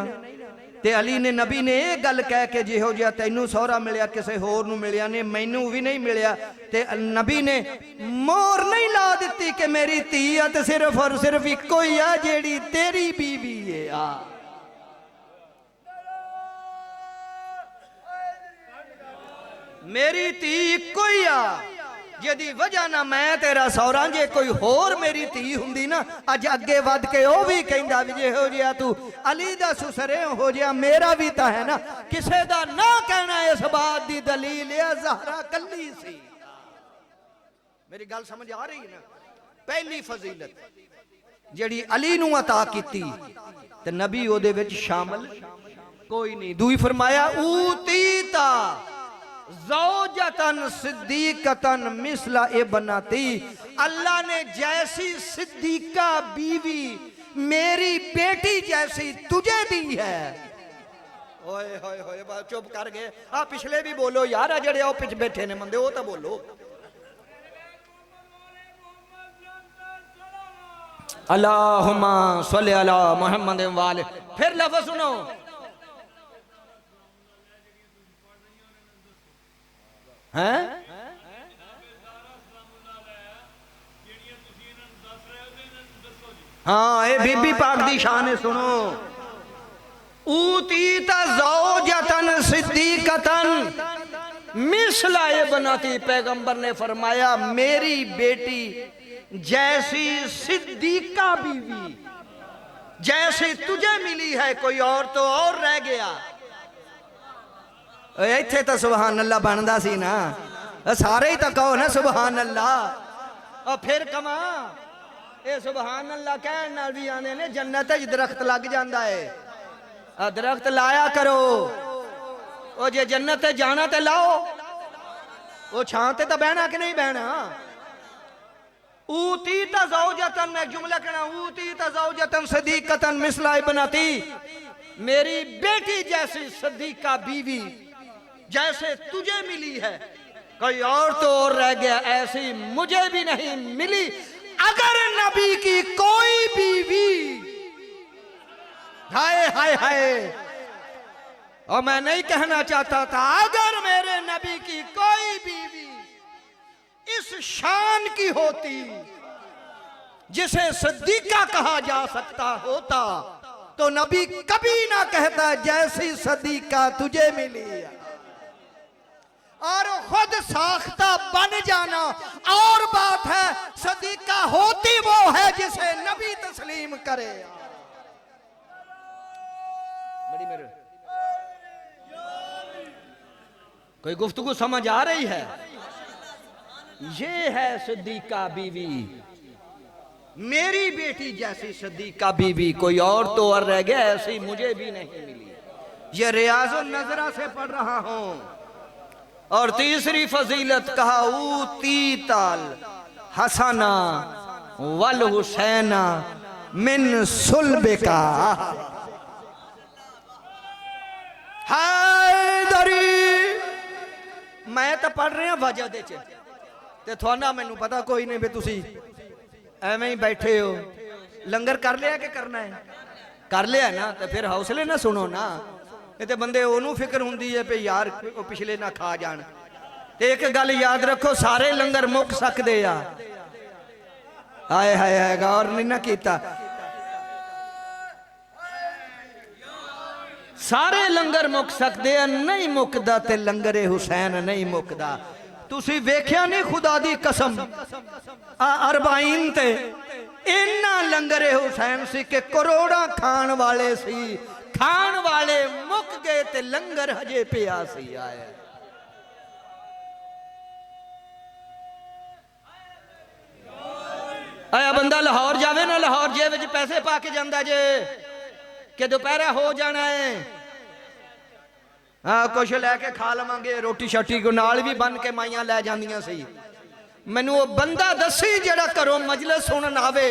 A: ते अली ने, नबी ने ये गल कह के जिहो जिहा तैनू सौरा मिलिया किसी होर नूं मिलिया ने, मैनू भी नहीं मिलिया। ते नबी ने मोर नहीं ला दित्ती कि मेरी धी है ते सिर्फ और सिर्फ इक्को ही है जेड़ी तेरी बीवी है। मेरी धी इक्को ही आ जिहदी वजह ना मैं तेरा सौरा। जे कोई होर मेरी धी हुंदी ना अज अगे वध के ओ भी कहंदा भी जिहो जिहा तू अली दा सुसरे हो जिहा मेरा भी तां है ना। किसे दा ना कहना इस बात दी दलील है ज़हरा कल्ली सी। मेरी गल समझ आ रही है ना? पहली फजीलत जिहड़ी अली नूं अता कीती ते नबी ओदे विच शामिल कोई नहीं। दूई फरमाया ऊतीता ज़ौजतन सिद्दीकतन मिसला इब्नती। अल्लाह ने जैसी सिद्दीका बीवी मेरी बेटी जैसी तुझे दी है। ओए होए होए चुप कर गए। पिछले भी बोलो यार, जेड़े आओ पिछ बैठे ने बंदे, वो तो बोलो। अल्लाहुम्मा सल्ली अला मुहम्मद वाले। फिर लफ्ज़ सुनो, हैं? हाँ, ये बीबी पाक दी शान है, सुनो। ऊतीता ज़ौजतन सिद्दीकतन मिसला इब्नती। पैगंबर ने फरमाया मेरी बेटी जैसी सिद्दीका बीवी जैसे तुझे मिली है, कोई और तो और रह गया। इत्थे तो सुबहान अल्लाह बनता सी ना, सारे ही तो कहो ना सुबहान अल्लाह। और फिर कमा ये सुबहान अल्लाह कहने नाल भी आने ने जन्नत दरख्त लग जाता है। दरख्त लाया करो, ओ जे जन्नत जाना तो लाओ, वो छां ते तो बहना कि नहीं बहना। ऊतीता ज़ौजतन, मैं जुमला कहना, ऊतीता ज़ौजतन सिद्दीकतन मिसला इब्नती। मेरी बेटी जैसी सिद्दीका बीवी जैसे तुझे मिली है, कोई और तो और रह गया, ऐसी मुझे भी नहीं मिली। अगर नबी की कोई बीवी, हाय हाय हाय, और मैं नहीं कहना चाहता था, अगर मेरे नबी की कोई बीवी इस शान की होती जिसे सिद्दीका कहा जा सकता होता, तो नबी कभी ना कहता जैसी सिद्दीका तुझे मिली। और खुद साख्ता बन जाना और बात है, सिद्दीका होती वो है जिसे नबी तस्लीम करे। बड़ी मेरे कोई गुफ्तगू समझ आ रही है? ये है सिद्दीका बीवी, मेरी बेटी जैसी सिद्दीका बीवी, कोई और तो और रह गया, ऐसी मुझे भी नहीं मिली। ये रियाज़ुन नज़रा से पढ़ रहा हूं और तीसरी फजीलत कहा ऊती ताल हसना वल हुसैना मिन सुलबिका। हैदरी मैं तो पढ़ रहा वजह दे ते थोड़ा मैनू पता कोई नहीं भी तुसी एवें ही बैठे हो। लंगर कर लिया कि करना है? कर लिया ना, तो फिर हौसले ना सुनो ना। ये तो बंदे ओनू फिक्र होंदी है भी यार पिछले ना खा जान। ते एक गल याद रखो, सारे लंगर मुक सकते आ। हाय हाय हाय गौर नहीं ना कीता। सारे लंगर मुक सकते हैं, नहीं मुकदा ते लंगरे हुसैन नहीं मुकदा। तुसी वेख्या नहीं खुदा दी कसम अरबाइन ते इन्ना लंगरे हुसैन सी के करोड़ा खान वाले सी, खान वाले मुक गए ते लंगर हजे पिया सी। आया आया बंदा लाहौर जावे ना, लाहौर जेब च पैसे पा के जांदा जे कि दोपहरा हो जाना है, हाँ कुछ लैके खा लवांगे, रोटी शाटी को नाल भी बन के माइयां लै जांदियां सी। मैनू वो बंदा दसी जेड़ा घरों मजलिस सुनन आवे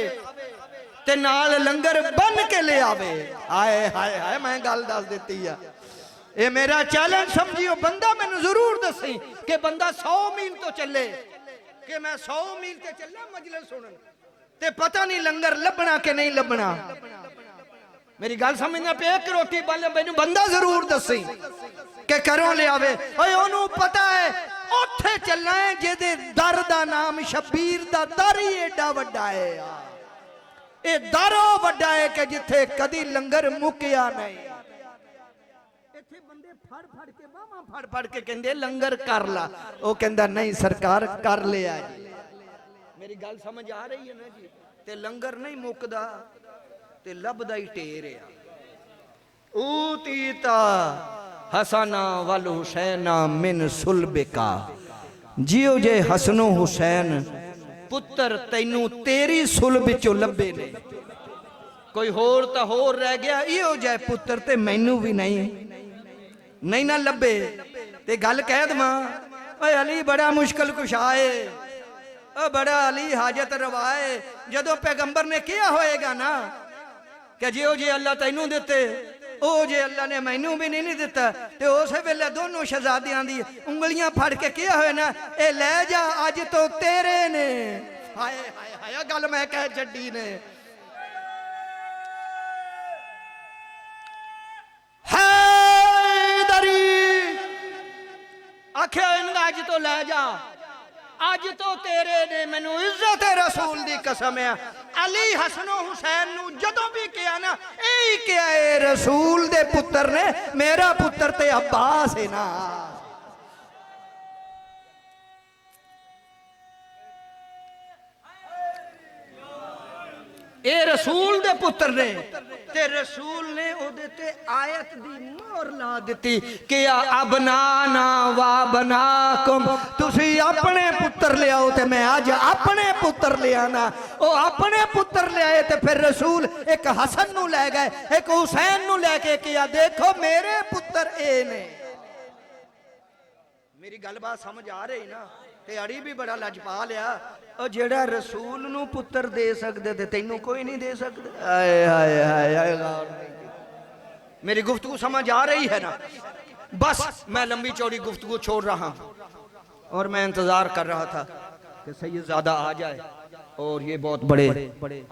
A: ते नाल लंगर बन के ले आवे। हाय हाय हाय मैं गल दस दित्ती आ। ये मेरा चैलेंज समझियो, बंदा मैनू जरूर दसी कि बंदा 100 मील तो चले, कि मैं 100 मील ते चला मजलिस सुनन ते पता नहीं लंगर लभना कि नहीं लभना। मेरी गल समझना पे, एक रोटी बन मैनू बंदा जरूर दसी कि करों ले आवे। ओए ओनू पता है उथे चलना है जिहदे दर दा नाम शबीर दा दर ही एडा वड्डा है। ये दरो वड्डा है कि जिथे कदी लंगर मुकिया नहीं। इथे बंदे फड़ फड़ के बाहां फड़ फड़ के कहंदे लंगर कर ला, वो कहंदा नहीं सरकार कर लिया जी। मेरी गल समझ आ रही है ना जी? ते लंगर नहीं मुकदा ते लभदा ही ढेर है। ऊतीता हसना वल हुसैना मिन सुलबिका। जियो जे हसनो हुसैन पुत्र तैनू तेरी सुलब चो लभे ने, कोई होर तो होर रह गया, इहो जे पुत्र ते मैनू भी नहीं ना लभे। ते गल कह दवां, ओए अली बड़ा मुश्किल कुशा है, बड़ा अली हाजत रवाए। जदों पैगंबर ने किया होएगा ना कि जियो जे अल्लाह तैनू दिते ओ जे अल्लाह ने मैनू भी नहीं दिता, ते उस वेले दोनों शहजादियां दी उंगलियां फड़ के किया होए ना, ए ले जा अज तो तेरे ने। हाय हाय हाय गल मैं कह छड्डी ने। हैदरी आख्या इन्हां अज तो ले जा, अज तो तेरे ने। मैनू इज्जत रसूल दी कसम है, अली हसनो हुसैन नू जदों भी किया ना यही किया है रसूल दे पुत्र ने, मेरा पुत्र ते अब्बास है ना। ए रसूल दे पुत्र ने ते रसूल ने ओदे ते आयत दी मोहर ला दिती कि अबनाना वा बनाकुम, तुसी अपने पुत्र ले आओ ते मैं आज अपने पुत्र ले आना। ओ अपने पुत्र ले आए ते फिर रसूल एक हसन नू ले गए, एक हुसैन नू लेके किया देखो मेरे पुत्र ए ने। मेरी गलबात समझ आ रही ना? ते अड़ी भी बड़ा लजपा लिया, और जेड़ा रसूल नू पुत्र दे सकदे ते तैनू कोई नहीं दे सकदे। हाय हाय हाय हाय मेरी गुफ्तगू समझ आ रही है ना? बस मैं लंबी चौड़ी गुफ्तगू छोड़ रहा हूं, और मैं इंतजार कर रहा था कि सैयदजादा आ जाए। और ये बहुत बड़े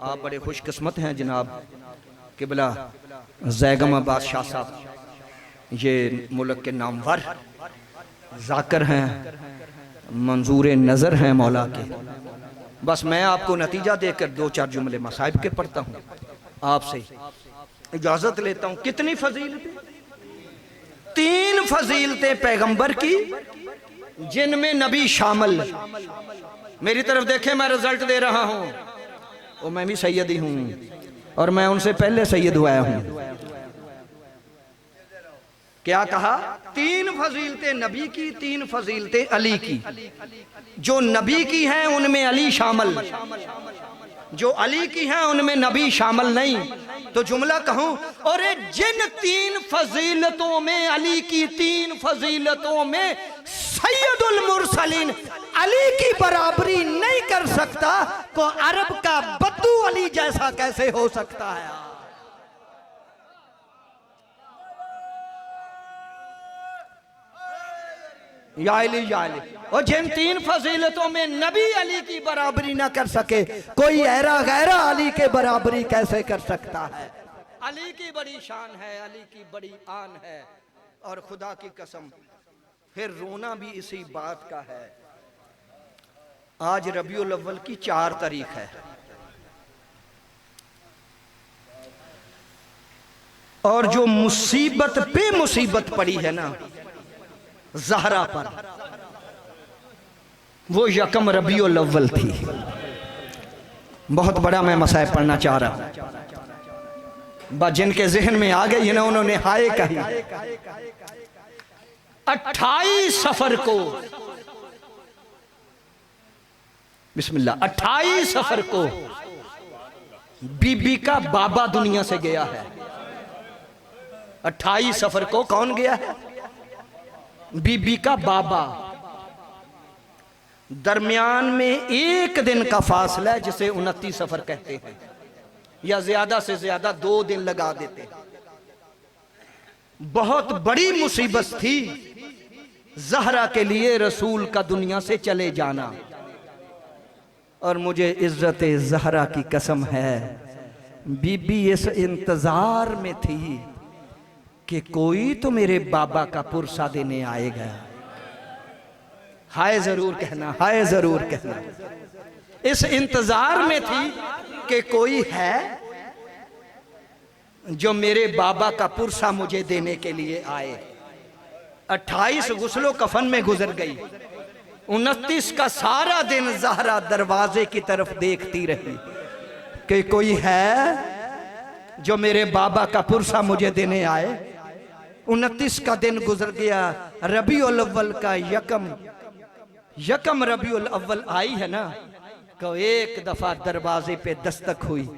A: आप बड़े खुशकिस्मत हैं जनाब किबला जैगम बादशाह साहब, ये मुल्क के नामवर जाकर हैं, मंजूर नज़र हैं मौला के। बस मैं आपको नतीजा देकर 2-4 जुमले मसाइब के पढ़ता हूँ, आपसे इजाज़त लेता हूँ। कितनी फजीलतें, 3 फजीलतें पैगंबर की जिनमें नबी शामिल। मेरी तरफ देखें, मैं रिजल्ट दे रहा हूँ, और मैं भी सैयद ही हूँ, और मैं उनसे पहले सैयद हुआ हूँ। क्या कहा? 3 फजीलतें नबी की, 3 फजीलतें अली की। जो नबी की हैं उनमें अली शामिल, जो अली की हैं उनमें नबी शामिल नहीं। तो जुमला कहूं, और जिन 3 फजीलतों में, अली की 3 फजीलतों में सैयदुल मुरसलीन अली की बराबरी नहीं कर सकता तो अरब का बद्दू अली जैसा कैसे हो सकता है? या अली या अली। और जिन तीन फजीलतों में नबी अली की बराबरी ना कर सके, कोई ऐरा गैरा अली के बराबरी कैसे कर सकता है? अली की बड़ी शान है, अली की बड़ी आन है। और खुदा की कसम फिर रोना भी इसी बात का है। आज रबीउल अव्वल की 4 तारीख है और जो मुसीबत पे मुसीबत पड़ी है ना ज़हरा पर, वो यकम रबीउल अव्वल थी। बहुत बड़ा मैं मसाइब पढ़ना चाह रहा हूं, जिनके जहन में आ गई ना उन्होंने हाय कही। 28 सफर को, बिस्मिल्लाह, 28 सफर को बीबी का बाबा दुनिया से गया है। 28 सफर को कौन गया है? बीबी का बाबा। दरमियान में 1 दिन का फासला है जिसे 29 सफर कहते हैं, या ज्यादा से ज्यादा 2 दिन लगा देते हैं। बहुत बड़ी मुसीबत थी ज़हरा के लिए रसूल का दुनिया से चले जाना। और मुझे इज्जत ज़हरा की कसम है, बीबी इस इंतजार में थी कि कोई तो मेरे बाबा का पुरसा देने आएगा। हाय जरूर कहना, हाय जरूर कहना। इस इंतजार में थी कि कोई है जो मेरे बाबा का पुरसा मुझे देने के लिए आए। 28 गुस्लो कफन में गुजर गई। 29 का सारा दिन ज़हरा दरवाजे की तरफ देखती रही कि कोई है जो मेरे बाबा का पुरसा मुझे देने आए। 29 का दिन गुजर गया। रबीउल अव्वल का यकम रबीउल अव्वल आई है ना, तो एक दफा दरवाजे पे दस्तक हुई।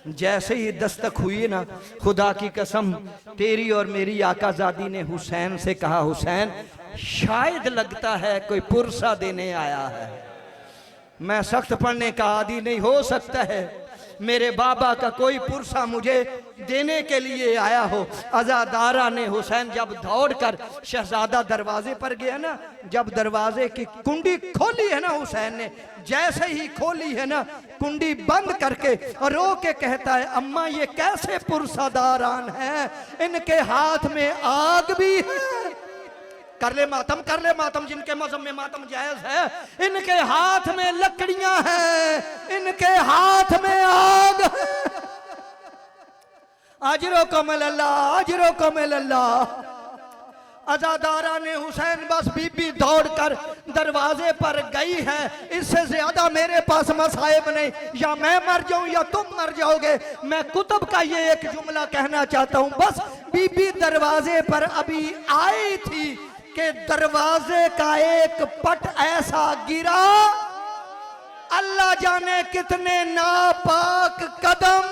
A: जैसे ही दस्तक हुई ना, खुदा की कसम तेरी और मेरी आकाजादी ने हुसैन से कहा, हुसैन शायद लगता है कोई पुरसा देने आया है। मैं सख्त पढ़ने का आदी नहीं, हो सकता है मेरे बाबा का कोई पुरसा मुझे देने के लिए आया हो। अज़ादारा ने हुसैन जब दौड़कर शहजादा दरवाजे पर गया ना, जब दरवाजे की कुंडी खोली है ना हुसैन ने, जैसे ही खोली है ना कुंडी बंद करके रो के कहता है, अम्मा ये कैसे पुरसादारान हैं, इनके हाथ में आग भी है। कर ले मातम जिनके मज़हब में मातम जायज है। इनके हाथ में लकड़ियां हैं, इनके हाथ में आग है। अजरो को मिलल्लाह, अजरो को मिलल्लाह। अज़ादारा ने हुसैन बस बीबी दौड़कर दरवाजे पर गई है, इससे ज्यादा मेरे पास मसाइब नहीं, या मैं मर जाऊं या तुम मर जाओगे। मैं कुतुब का ये एक जुमला कहना चाहता हूं, बस बीबी दरवाजे पर अभी आई थी कि दरवाजे का एक पट ऐसा गिरा, अल्लाह जाने कितने नापाक कदम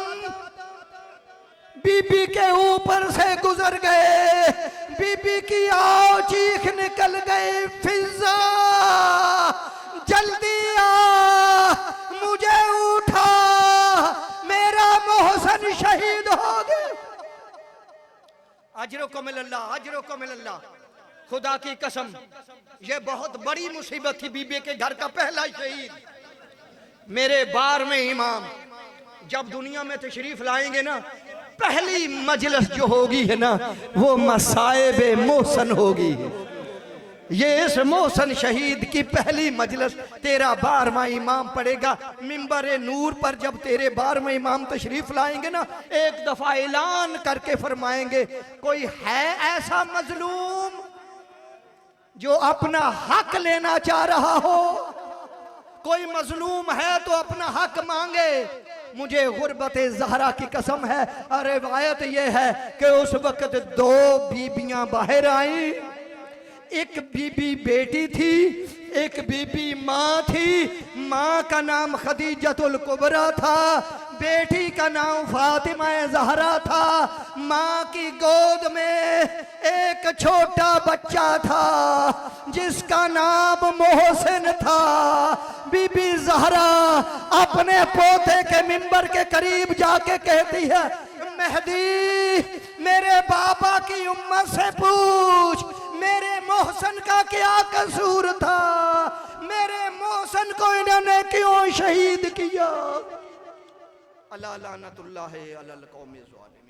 A: बीबी के ऊपर से गुजर गए। बीबी की आओ चीख निकल गई, फिजा जल्दी आ, मुझे उठा, मेरा मोहसन शहीद हो गया। अजरो को मिलल्लाह, अजरो को मिलल्लाह। खुदा की कसम ये बहुत बड़ी मुसीबत थी। बीबी के घर का पहला शहीद मेरे बार में इमाम जब दुनिया में तशरीफ लाएंगे ना, पहली मजलिस जो होगी है ना, वो मसाइबे मोहसन होगी। ये इस मोहसन शहीद की पहली मजलिस। तेरा 12वां इमाम पड़ेगा मिंबर नूर पर। जब तेरे 12वें इमाम तशरीफ लाएंगे ना, एक दफा ऐलान करके फरमाएंगे, कोई है ऐसा मजलूम जो अपना हक लेना चाह रहा हो? कोई मजलूम है तो अपना हक मांगे। मुझे गुर्बत ज़हरा की कसम है, और रिवायत यह है कि उस वक्त 2 बीबियां बाहर आई। एक बीबी बेटी थी, एक बीबी माँ थी। माँ का नाम खदीजतुल कुबरा था,
B: बेटी का नाम फातिमा ज़हरा था। माँ की गोद में एक छोटा बच्चा था जिसका नाम मोहसिन था। बीबी ज़हरा अपने पोते के मिंबर के करीब जाके कहती है, मेहदी मेरे बाबा की उम्मत से पूछ मेरे मोहसिन का क्या कसूर था, मेरे मोहसिन को इन्होंने क्यों शहीद किया। अल्लाह लानतुल्लाह अलल कौम ज़ालिम।